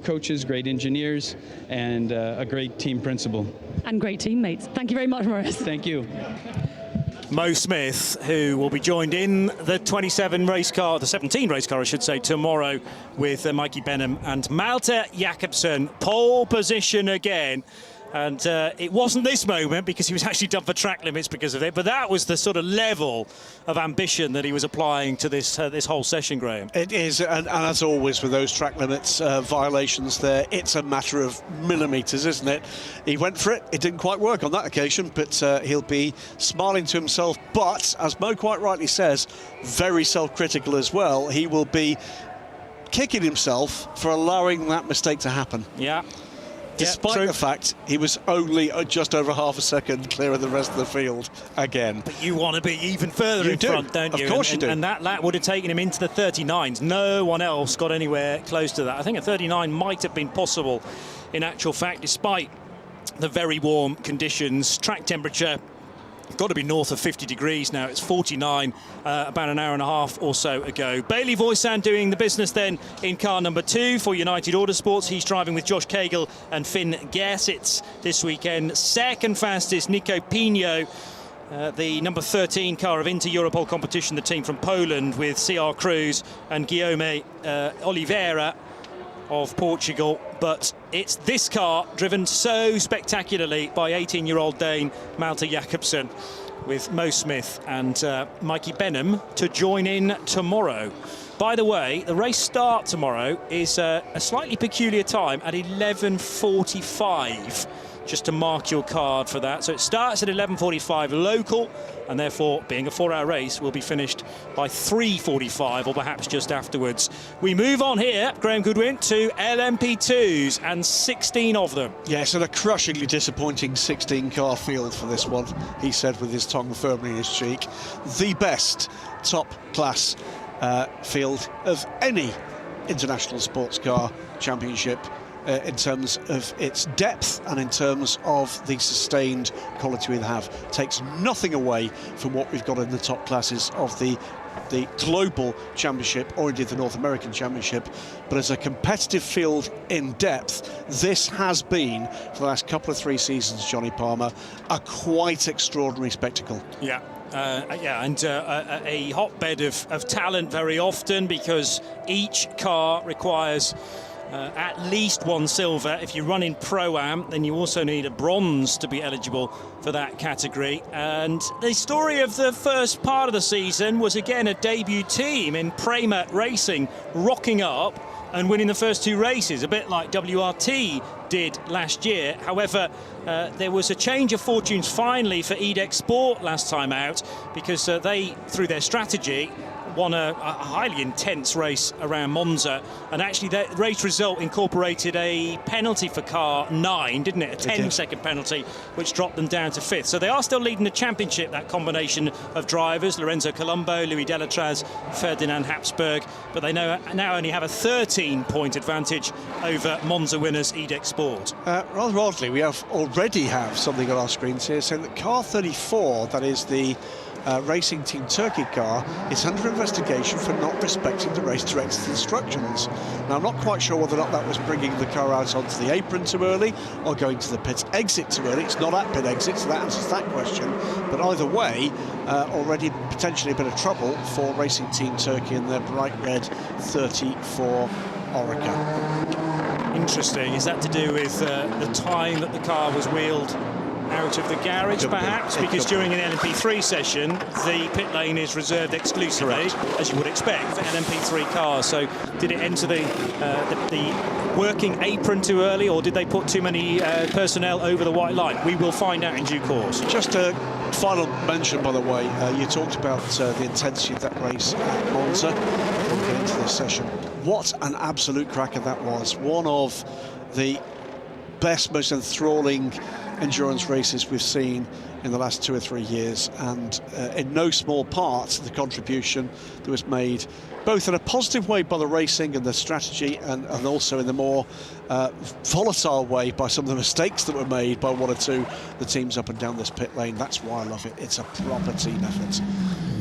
S7: coaches, great engineers, and a great team principal.
S5: And great teammates. Thank you very much, Maurice.
S7: Thank you.
S1: Mo Smith, who will be joined in the 27 race car, the 17 race car, I should say, tomorrow with Mikey Benham and Malte Jakobsen. Pole position again. And it wasn't this moment because he was actually done for track limits because of it, but that was the sort of level of ambition that he was applying to this this whole session, Graham.
S2: It is, and as always with those track limits violations there, it's a matter of millimetres, isn't it? He went for it, it didn't quite work on that occasion, but he'll be smiling to himself, but as Mo quite rightly says, very self-critical as well. He will be kicking himself for allowing that mistake to happen.
S1: Yeah.
S2: Despite the fact he was only just over half a second clear of the rest of the field again.
S1: But you want to be even further in front, don't you?
S2: Of course you do.
S1: And that lap would have taken him into the 39s. No one else got anywhere close to that. I think a 39 might have been possible in actual fact, despite the very warm conditions. Track temperature got to be north of 50 degrees now. It's 49 about an hour and a half or so ago. Bailey Voisin doing the business then in car number 2 for United Autosports. He's driving with Josh Cagle and Finn Guess. It's this weekend. Second fastest, Nico Pino. The number 13 car of Inter-Europol competition, the team from Poland with CR Cruz and Guillaume Oliveira of Portugal. But it's this car driven so spectacularly by 18-year-old Dane Malte Jakobsen, with Mo Smith and Mikey Benham to join in tomorrow. By the way, the race start tomorrow is a slightly peculiar time at 11:45. Just to mark your card for that. So it starts at 11:45 local, and therefore, being a 4-hour race, will be finished by 3:45 or perhaps just afterwards. We move on here, Graham Goodwin, to LMP2s, and 16 of them.
S2: Yes, and a crushingly disappointing 16-car field for this one, he said with his tongue firmly in his cheek. The best top-class field of any international sports car championship in terms of its depth and in terms of the sustained quality we have. Takes nothing away from what we've got in the top classes of the global championship, or indeed the North American championship, but as a competitive field in depth, this has been, for the last couple of 3 seasons, Johnny Palmer, a quite extraordinary spectacle.
S1: Yeah. And a hotbed of talent very often, because each car requires at least 1 silver. If you run in Pro-Am, then you also need a bronze to be eligible for that category. And the story of the first part of the season was again a debut team in Prema Racing rocking up and winning the first 2 races, a bit like WRT did last year. However, there was a change of fortunes finally for EDEX Sport last time out, because they, through their strategy, won a highly intense race around Monza, and actually that race result incorporated a penalty for car 9, didn't it? A 10-second penalty, which dropped them down to 5th. So they are still leading the championship, that combination of drivers, Lorenzo Colombo, Louis Delatraz, Ferdinand Habsburg, but they now only have a 13-point advantage over Monza winners EDEX Sport.
S2: Rather oddly, we already have something on our screens here saying that car 34, that is the Racing Team Turkey car, is under investigation for not respecting the race director's instructions. Now, I'm not quite sure whether or not that was bringing the car out onto the apron too early or going to the pit exit too early. It's not at pit exit, so that answers that question. But either way, already potentially a bit of trouble for Racing Team Turkey and their bright red 34 Oreca.
S1: Interesting. Is that to do with the time that the car was wheeled out of the garage, perhaps? Because during an LMP3 session, the pit lane is reserved exclusively, as you would expect, for LMP3 cars. So did it enter the working apron too early, or did they put too many personnel over the white line? We will find out in due course.
S2: Just a final mention, by the way, you talked about the intensity of that race at Monza. We'll get into this session. What an absolute cracker that was. One of the best, most enthralling endurance races we've seen in the last 2 or 3 years, and in no small part the contribution that was made both in a positive way by the racing and the strategy, and also in the more volatile way by some of the mistakes that were made by 1 or 2 the teams up and down this pit lane. That's why I love it. It's a proper team effort.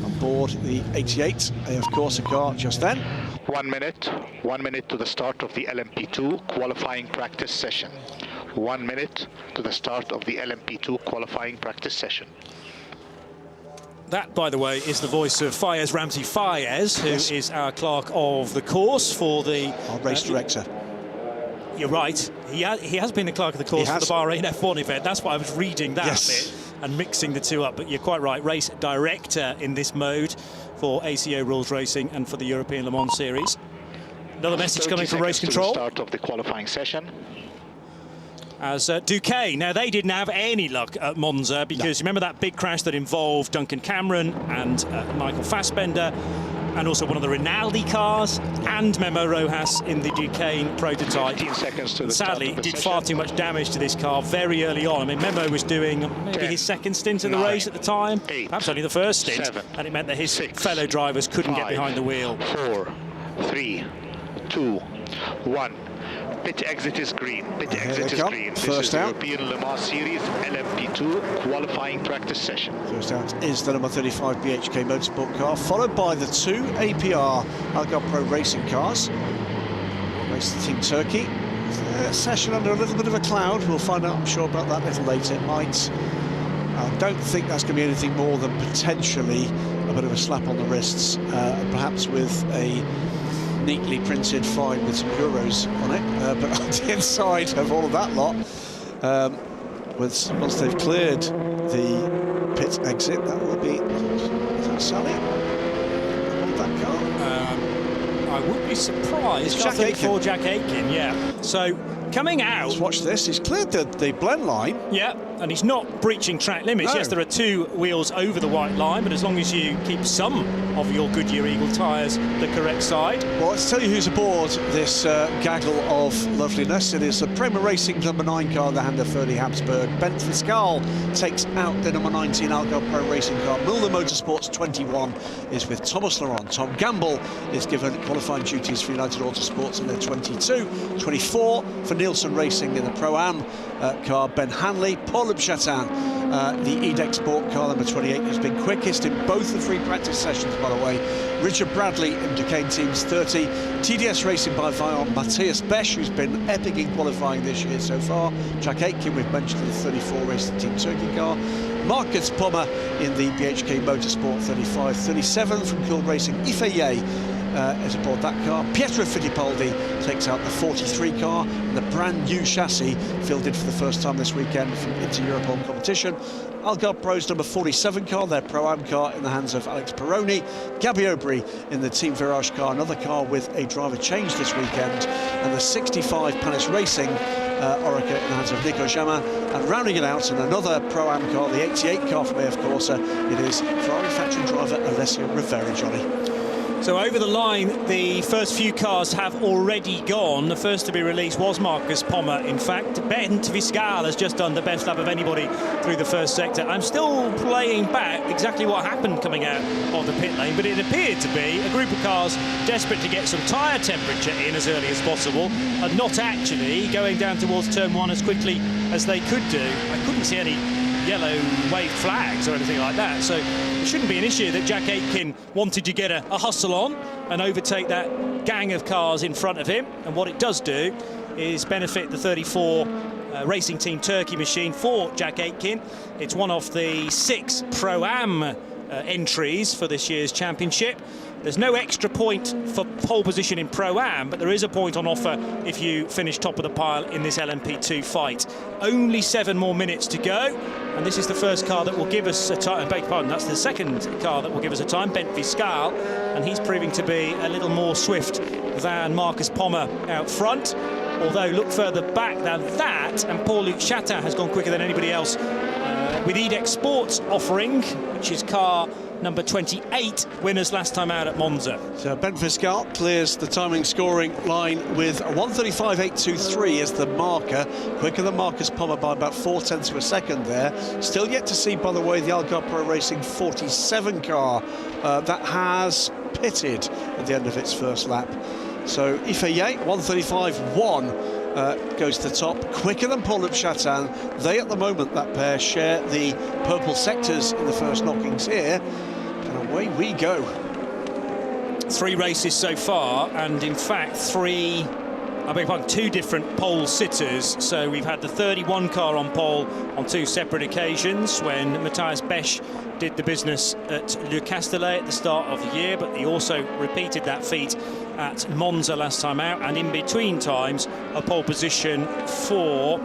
S2: On board the 88, of course, a car just then.
S4: 1 minute to the start of the LMP2 qualifying practice session. 1 minute to the start of the LMP2 qualifying practice session.
S1: That, by the way, is the voice of Fayez Ramsey Fayez, who is our clerk of the course for the...
S2: Our race director.
S1: You're right. He has been the clerk of the course for the Bahrain F1 event. That's why I was reading that bit and mixing the two up. But you're quite right. Race director in this mode for ACO Rules Racing and for the European Le Mans Series. Another message coming from race control.
S4: Start of the qualifying session.
S1: As Duquet, now they didn't have any luck at Monza because you remember that big crash that involved Duncan Cameron and Michael Fassbender, and also one of the Rinaldi cars and Memo Rojas in the Duquesne prototype.
S4: 15 seconds to the
S1: Sadly,
S4: start of the
S1: did
S4: session.
S1: far too much damage to this car very early on. I mean, Memo was doing maybe his second stint of the race at the time, perhaps only the first stint, and it meant that his fellow drivers couldn't get behind the wheel.
S4: 4, 3, 2, 1. Pit exit is green. Pit exit is green. This is the European Le Mans Series LMP2 qualifying practice session.
S2: First out is the number 35 BHK Motorsport car, followed by the 2 APR Algarve Pro Racing cars. Race Team Turkey. Session under a little bit of a cloud. We'll find out, I'm sure, about that a little later. It might. I don't think that's going to be anything more than potentially a bit of a slap on the wrists, perhaps with a neatly printed fine with some euros on it, but on the inside of all of that lot, once they've cleared the pit exit, that will be, is that Sally on that car?
S1: I would be surprised.
S2: It's Jack Aitken.
S1: Jack Aitken, yeah. So coming out.
S2: Let's watch this. He's cleared the blend line. Yeah.
S1: And he's not breaching track limits.
S2: No.
S1: Yes, there are 2 wheels over the white line, but as long as you keep some of your Goodyear Eagle tyres the correct side.
S2: Well, let's tell you who's aboard this gaggle of loveliness. It is the Prema Racing number 9 car, the Honda Ferdi Habsburg. Bent Fiscal takes out the number 19 Algarve Pro Racing car. Mulder Motorsports 21 is with Thomas Laurent. Tom Gamble is given qualifying duties for United Autosports in their 22. 24 for Nielsen Racing in the Pro-Am car. Ben Hanley. Paul Chatin, the EDEC Sport car number 28, has been quickest in both the free practice sessions, by the way. Richard Bradley in Duquesne Teams 30. TDS Racing by Vion Matthias Besch, who's been epic in qualifying this year so far. Jack Aitken, we've mentioned, the 34 Racing Team Turkey car. Marcus Pommer in the BHK Motorsport 35. 37 from Cool Racing, Ifeye is aboard that car. Pietro Fittipaldi takes out the 43 car, and the brand new chassis fielded for the first time this weekend from Inter-European competition. Algarve Pro's number 47 car, their Pro-Am car, in the hands of Alex Peroni. Gabby Aubry in the Team Virage car, another car with a driver change this weekend, and the 65 Panis Racing Orica in the hands of Nico Jamin. And rounding it out in another Pro-Am car, the 88 car from AF Corsa, it is Ferrari factory driver Alessio Rivera, Johnny.
S1: So over the line, the first few cars have already gone. The first to be released was Marcus Pommer, in fact. Bent Fiscal has just done the best lap of anybody through the first sector. I'm still playing back exactly what happened coming out of the pit lane, but it appeared to be a group of cars desperate to get some tyre temperature in as early as possible and not actually going down towards turn 1 as quickly as they could do. I couldn't see any yellow wave flags or anything like that, so it shouldn't be an issue that Jack Aitken wanted to get a hustle on and overtake that gang of cars in front of him. And what it does do is benefit the 34 Racing Team Turkey machine for Jack Aitken. It's one of the 6 Pro-Am entries for this year's championship. There's no extra point for pole position in Pro-Am, but there is a point on offer if you finish top of the pile in this LMP2 fight. Only 7 more minutes to go, and this is the first car that will give us a time. Beg your pardon, that's the second car that will give us a time, Bent Fiscal, and he's proving to be a little more swift than Marcus Pommer out front. Although, look further back than that, and Paul-Luc Chatin has gone quicker than anybody else with EDEC Sports offering, which is car number 28, winners last time out at Monza.
S2: So Bent Fiscal clears the timing scoring line with a 1:35.823 as the marker, quicker than Marcus Pommer by about 0.4 of a second there. Still yet to see, by the way, the Algarve Pro Racing 47 car that has pitted at the end of its first lap. So Ifeye 1:35.1 goes to the top, quicker than Paul-Luc Chatin. They, at the moment, that pair, share the purple sectors in the first knockings here. And away we go.
S1: 3 races so far, and in fact 2 different pole sitters. So we've had the 31 car on pole on 2 separate occasions when Matthias Besch did the business at Le Castellet at the start of the year, but he also repeated that feat at Monza last time out, and in between times a pole position for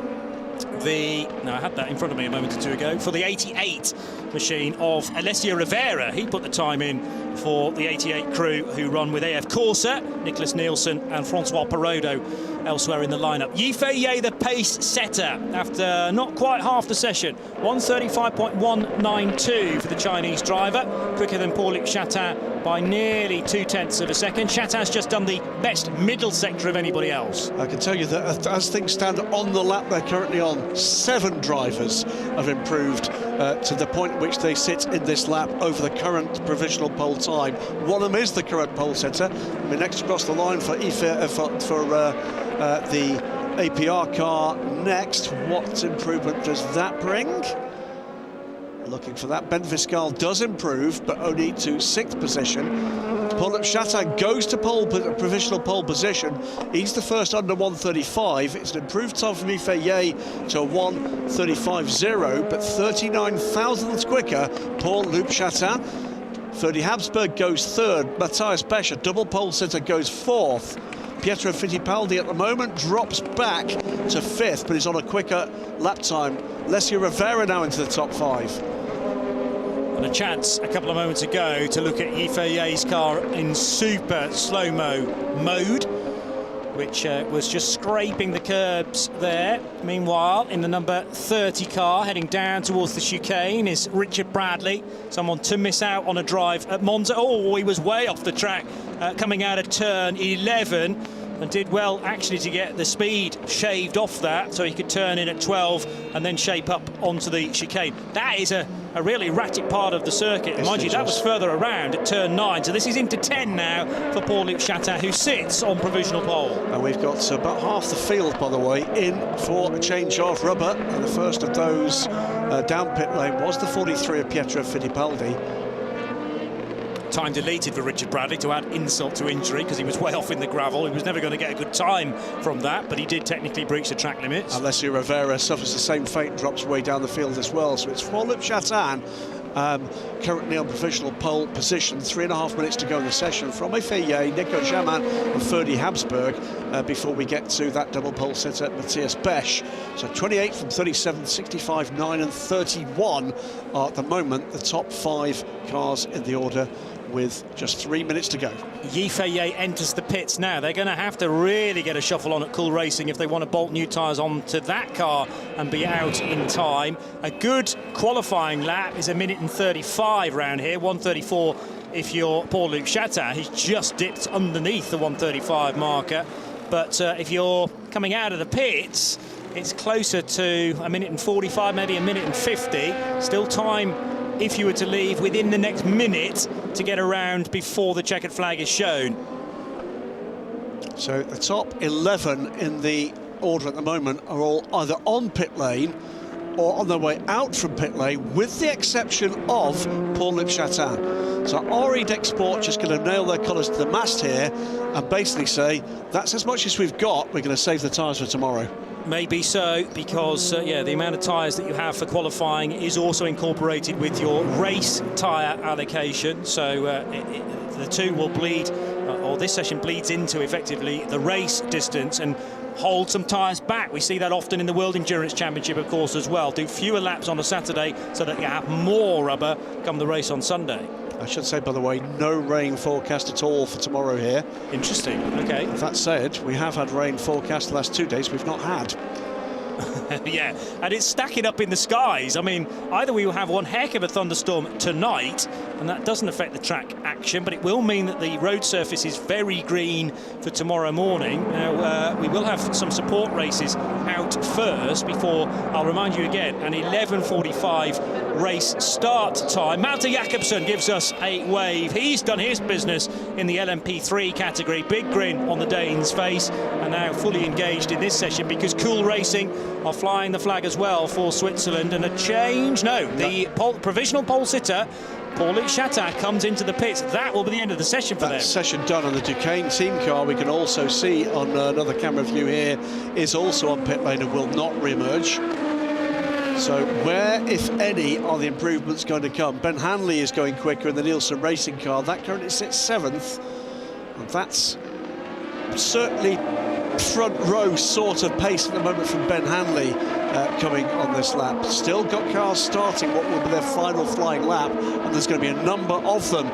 S1: the, no, I had that in front of me a moment or two ago, for the 88 machine of Alessio Rivera. He put the time in for the 88 crew who run with AF Corsa, Nicholas Nielsen and Francois Perrodo elsewhere in the lineup. Yifei, the pace setter, after not quite half the session, 1:35.192 for the Chinese driver, quicker than Paul-Luc Chatin by nearly 0.2 of a second. Chatin's just done the best middle sector of anybody else.
S2: I can tell you that as things stand on the lap they're currently on, 7 drivers have improved to the point at which they sit in this lap over the current provisional pole time. One of them is the current pole setter. We're next across the line for the APR car next. What improvement does that bring? Looking for that. Ben Viscal does improve, but only to 6th position. Paul-Luc Chatin goes to provisional pole position. He's the first under 1:35. It's an improved time from Yifei to 1:35.0, but 39 thousandths quicker. Paul-Luc Chatin. Ferdy Habsburg goes 3rd. Matthias Becher, double pole sitter, goes 4th. Pietro Fittipaldi at the moment drops back to 5th, but he's on a quicker lap time. Alessio Rivera now into the top 5.
S1: And a chance a couple of moments ago to look at Yifei's car in super slow-mo mode, which was just scraping the curbs there. Meanwhile, in the number 30 car, heading down towards the chicane, is Richard Bradley, someone to miss out on a drive at Monza. Oh, he was way off the track coming out of turn 11, and did well actually to get the speed shaved off that so he could turn in at 12 and then shape up onto the chicane. That is a really erratic part of the circuit. Mind you, that was further around at turn 9, so this is into 10 now for Paul-Luc Chatin, who sits on provisional pole. And
S2: we've got about half the field, by the way, in for a change of rubber, and the first of those down pit lane was the 43 of Pietro Fittipaldi.
S1: Time deleted for Richard Bradley to add insult to injury, because he was way off in the gravel. He was never going to get a good time from that, but he did technically breach the track limits.
S2: Alessio Rivera suffers the same fate and drops way down the field as well. So it's Paul-Luc Chatin currently on provisional pole position. 3.5 minutes to go in the session from Yifei, Nico Jamin and Ferdy Habsburg before we get to that double pole sitter, Matthias Besch. So 28 from 37, 65, 9 and 31 are at the moment the top 5 cars in the order, with just 3 minutes to go.
S1: Yifei enters the pits now. They're going to have to really get a shuffle on at Cool Racing if they want to bolt new tyres onto that car and be out in time. A good qualifying lap is 1:35 round here, 1:34 if you're Paul-Luc Chatin. He's just dipped underneath the 1:35 marker. But if you're coming out of the pits, it's closer to 1:45, maybe 1:50. Still time if you were to leave within the next minute to get around before the checkered flag is shown. So
S2: the top 11 in the order at the moment are all either on pit lane or on their way out from pit lane, with the exception of Paul-Luc Chatin. So RE Deck Sport just going to nail their colours to the mast here and basically say, that's as much as we've got, we're going to save the tyres for tomorrow.
S1: Maybe so, because yeah, the amount of tyres that you have for qualifying is also incorporated with your race tyre allocation. So the two will bleed, or this session bleeds into effectively the race distance and hold some tyres back. We see that often in the World Endurance Championship, of course, as well. Do fewer laps on a Saturday so that you have more rubber come the race on Sunday.
S2: I should say, by the way, no rain forecast at all for tomorrow here.
S1: Interesting, okay.
S2: That said, we have had rain forecast the last 2 days. We've not had.
S1: Yeah, and it's stacking up in the skies. I mean, either we will have one heck of a thunderstorm tonight, and that doesn't affect the track action, but it will mean that the road surface is very green for tomorrow morning. Now, we will have some support races out first before, I'll remind you again, an 11:45 race start time. Malte Jakobsen gives us a wave. He's done his business in the LMP3 category. Big grin on the Dane's face, and now fully engaged in this session because Cool Racing are flying the flag as well for Switzerland. And a change, the provisional pole sitter Paul-Luc Chatin comes into the pits. That will be the end of the session for them.
S2: Session done on the Duquesne team car. We can also see on another camera view here is also on pit lane and will not re-emerge. So where, if any, are the improvements going to come? Ben Hanley is going quicker in the Nielsen racing car. That currently sits 7th. And that's certainly front row sort of pace at the moment from Ben Hanley coming on this lap. Still got cars starting what will be their final flying lap, and there's going to be a number of them.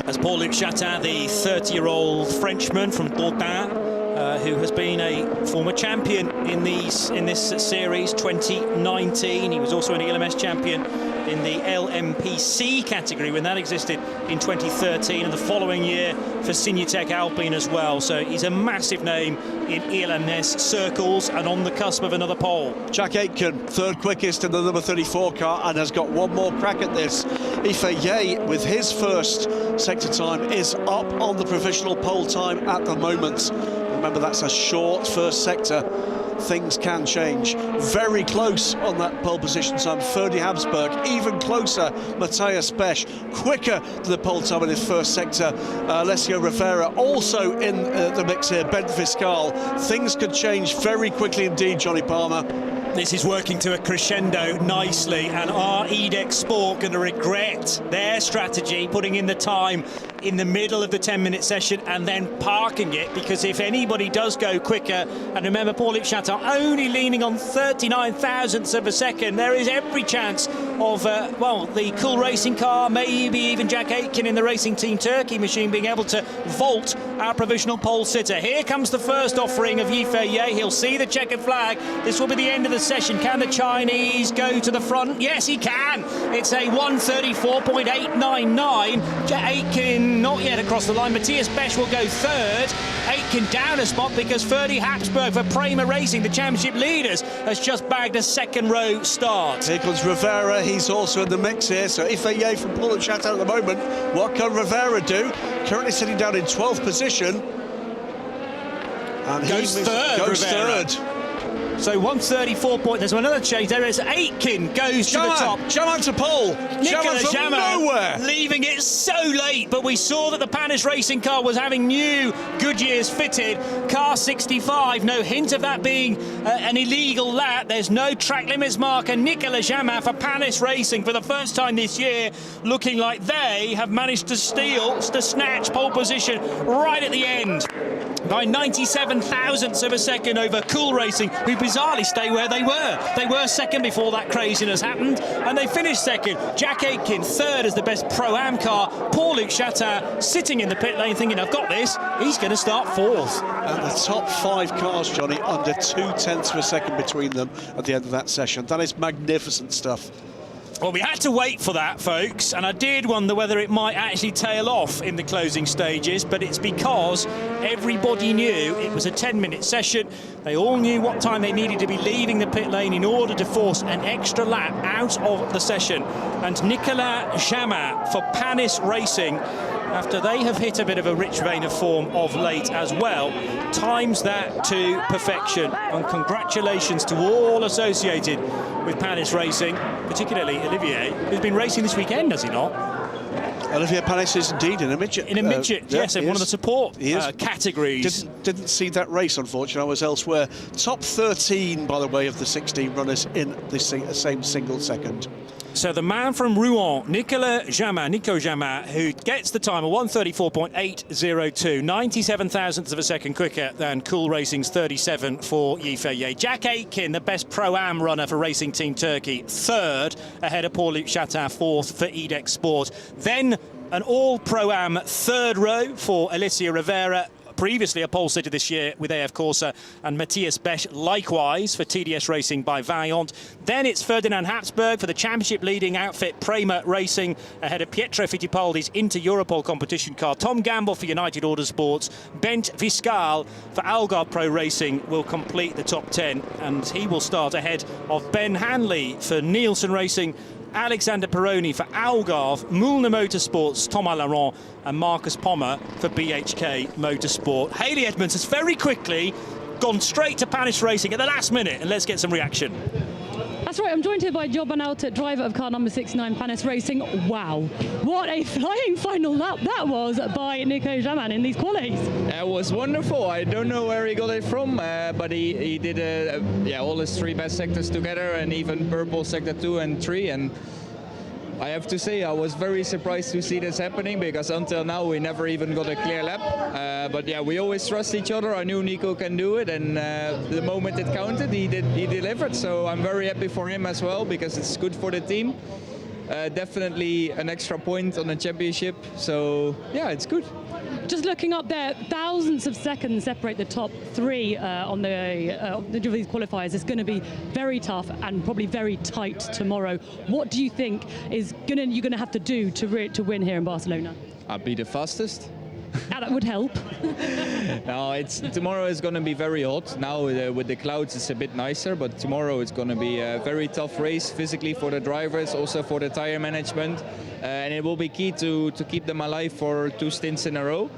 S1: As Paul-Luc Chatin, the 30-year-old Frenchman from Dordain, who has been a former champion in this series, 2019. He was also an ELMS champion in the LMP3 category when that existed in 2013, and the following year for Signatech Alpine as well. So he's a massive name in ELMS circles and on the cusp of another pole.
S2: Jack Aitken, third quickest in the number 34 car, and has got one more crack at this. FIA, with his first sector time, is up on the provisional pole time at the moment. Remember, that's a short first sector. Things can change. Very close on that pole position time, Ferdy Habsburg. Even closer, Matthias Besch. Quicker to the pole time in his first sector. Alessio Rivera also in the mix here. Bent Fiscal. Things could change very quickly indeed, Johnny Palmer.
S1: This is working to a crescendo nicely, and are EDEX Sport going to regret their strategy, putting in the time in the middle of the 10-minute session and then parking it? Because if anybody does go quicker, and remember, Paul-Luc Chatin only leaning on 39 thousandths of a second, there is every chance of, well, the Cool Racing car, maybe even Jack Aitken in the Racing Team Turkey machine being able to vault our provisional pole sitter. Here comes the first offering of Yifei. He'll see the checkered flag. This will be the end of the session. Can the Chinese go to the front? Yes, he can. It's a 1:34.899. Jack Aitken not yet across the line. Matthias Besch will go third. Aitken down a spot because Ferdy Habsburg for Prema Racing, the championship leaders, has just bagged a second row start.
S2: Here comes Rivera. He's also in the mix here. So FIA from Paul-Luc Chatin at the moment. What can Rivera do? Currently sitting down in 12th position. And
S1: goes third. So 1:34 point. There's another change. There is Aitken goes to the top.
S2: Jaman to pole. Jaman from nowhere.
S1: Leaving it so late, but we saw that the Panis Racing car was having new Goodyears fitted. Car 65. No hint of that being an illegal lap. There's no track limits marker. Nicolas Jamin for Panis Racing for the first time this year, looking like they have managed to snatch pole position right at the end by 97 thousandths of a second over Cool Racing, who bizarrely stay where they were. They were second before that craziness happened, and they finished second. Jack Aitken third as the best Pro-Am car. Paul-Luc Chatin sitting in the pit lane thinking, I've got this. He's going to start fourth.
S2: And the top 5 cars, Johnny, under 0.2 of a second between them at the end of that session. That is magnificent stuff.
S1: Well, we had to wait for that, folks, and I did wonder whether it might actually tail off in the closing stages, but it's because everybody knew it was a 10-minute session. They all knew what time they needed to be leaving the pit lane in order to force an extra lap out of the session. And Nicolas Jamin for Panis Racing, after they have hit a bit of a rich vein of form of late as well, times that to perfection. And congratulations to all associated with Panis Racing, particularly Olivier, who's been racing this weekend, has he not?
S2: Olivier Panis is indeed in a midget.
S1: In a midget, yes, in one of the support categories.
S2: Didn't see that race, unfortunately. I was elsewhere. Top 13, by the way, of the 16 runners in the same single second.
S1: So the man from Rouen, Nico Jamin, who gets the time of 1:34.802, 97 thousandths of a second quicker than Cool Racing's 37 for Yifei. Jack Aitken, the best Pro-Am runner for Racing Team Turkey, third, ahead of Paul-Luc Chatin, fourth for EDEX Sport. Then an all-Pro-Am third row for Alessio Rivera, previously a pole sitter this year with AF Corsa, and Matthias Besch likewise for TDS Racing by Vaillant. Then it's Ferdinand Habsburg for the championship leading outfit Prema Racing, ahead of Pietro Fittipaldi's Inter-Europol competition car. Tom Gamble for United Autosports. Bent Fiscal for Algarve Pro Racing will complete the top 10, and he will start ahead of Ben Hanley for Nielsen Racing, Alexander Peroni for Algarve, Moulner Motorsports, Thomas Laurent, and Marcus Pommer for BHK Motorsport. Haley Edmonds has very quickly gone straight to Panis Racing at the last minute, and let's get some reaction.
S5: That's right, I'm joined here by Job Van Alter, driver of car number 69, Panis Racing. Wow, what a flying final lap that was by Nico Jaman in these qualies.
S8: It was wonderful. I don't know where he got it from, but he did all his 3 best sectors together, and even purple sector 2 and 3. And I have to say, I was very surprised to see this happening, because until now we never even got a clear lap. But yeah, we always trust each other. I knew Nico can do it, and the moment it counted, he delivered. So I'm very happy for him as well, because it's good for the team. Definitely an extra point on the championship. So yeah, it's good.
S5: Just looking up there, thousands of seconds separate the top 3 on these qualifiers. It's going to be very tough and probably very tight tomorrow. What do you think is you're going to have to do to win here in Barcelona?
S8: I'll be the fastest.
S5: That would help.
S8: No, tomorrow is going to be very hot. Now with the clouds it's a bit nicer, but tomorrow it's going to be a very tough race physically for the drivers, also for the tire management, and it will be key to keep them alive for 2 stints in a row,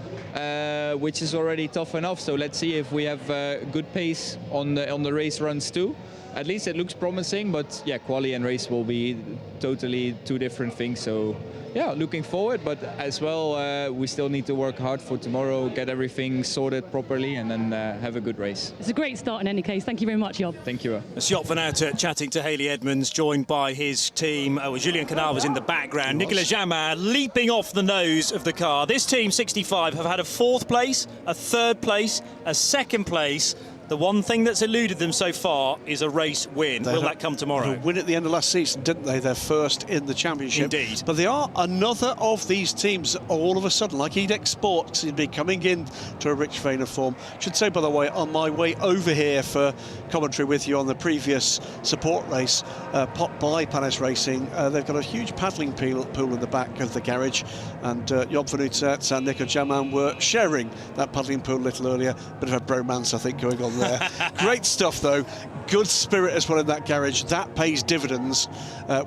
S8: which is already tough enough. So let's see if we have good pace on the race runs too. At least it looks promising, but yeah, quali and race will be totally 2 different things. So yeah, looking forward, but as well, we still need to work hard for tomorrow, get everything sorted properly, and then have a good race.
S5: It's a great start in any case. Thank you very much, Job.
S8: Thank you.
S1: Job Van Alter chatting to Haley Edmonds, joined by his team. Julian Canal was in the background. Nicolas Jamin leaping off the nose of the car. This team, 65, have had a 4th place, a 3rd place, a 2nd place. The one thing that's eluded them so far is a race win. Will that come tomorrow?
S2: Win at the end of last season, didn't they? They're first in the championship.
S1: Indeed.
S2: But they are another of these teams all of a sudden, like Edex Sport, seem to be coming in to a rich vein of form. Should say, by the way, on my way over here for commentary with you on the previous support race, popped by Panis Racing. They've got a huge paddling pool in the back of the garage, and Job Van Alter and Nico Jamin were sharing that paddling pool a little earlier. Bit of a bromance, I think, going on there. Great stuff though, good spirit as well in that garage. That pays dividends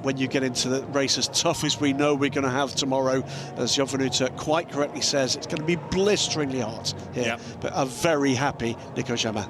S2: when you get into the race as tough as we know we're going to have tomorrow. As Job Van Alter quite correctly says, it's going to be blisteringly hot here. Yep. But a very happy Nico Jamin.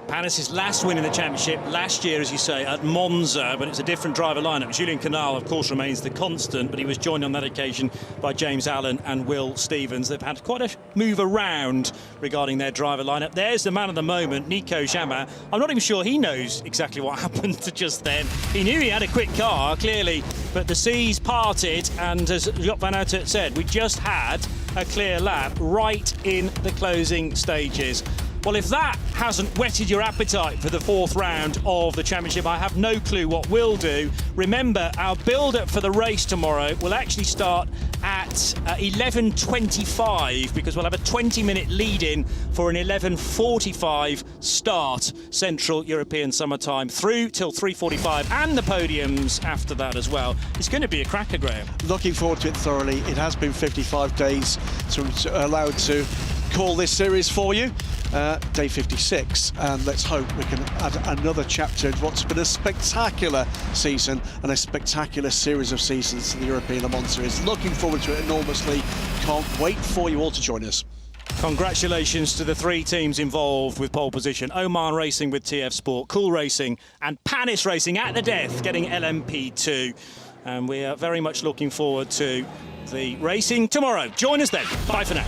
S1: Panis' last win in the championship last year, as you say, at Monza, but it's a different driver lineup. Julian Canal, of course, remains the constant, but he was joined on that occasion by James Allen and Will Stevens. They've had quite a move around regarding their driver lineup. There's the man of the moment, Nico Jamin. I'm not even sure he knows exactly what happened to just then. He knew he had a quick car, clearly, but the seas parted, and as Job Van Alter said, we just had a clear lap right in the closing stages. Well, if that hasn't whetted your appetite for the 4th round of the championship, I have no clue what will do. Remember, our build-up for the race tomorrow will actually start at 11:25, because we'll have a 20-minute lead-in for an 11:45 start, Central European summertime, through till 3:45, and the podiums after that as well. It's going to be a cracker, Graham.
S2: Looking forward to it thoroughly. It has been 55 days allowed to call this series for you. Day 56, and let's hope we can add another chapter in what's been a spectacular season and a spectacular series of seasons to the European Le Mans Series. Looking forward to it enormously. Can't wait for you all to join us.
S1: Congratulations to the 3 teams involved with pole position. Oman Racing with TF Sport, Cool Racing and Panis Racing at the death getting LMP2. And we are very much looking forward to the racing tomorrow. Join us then. Bye for now.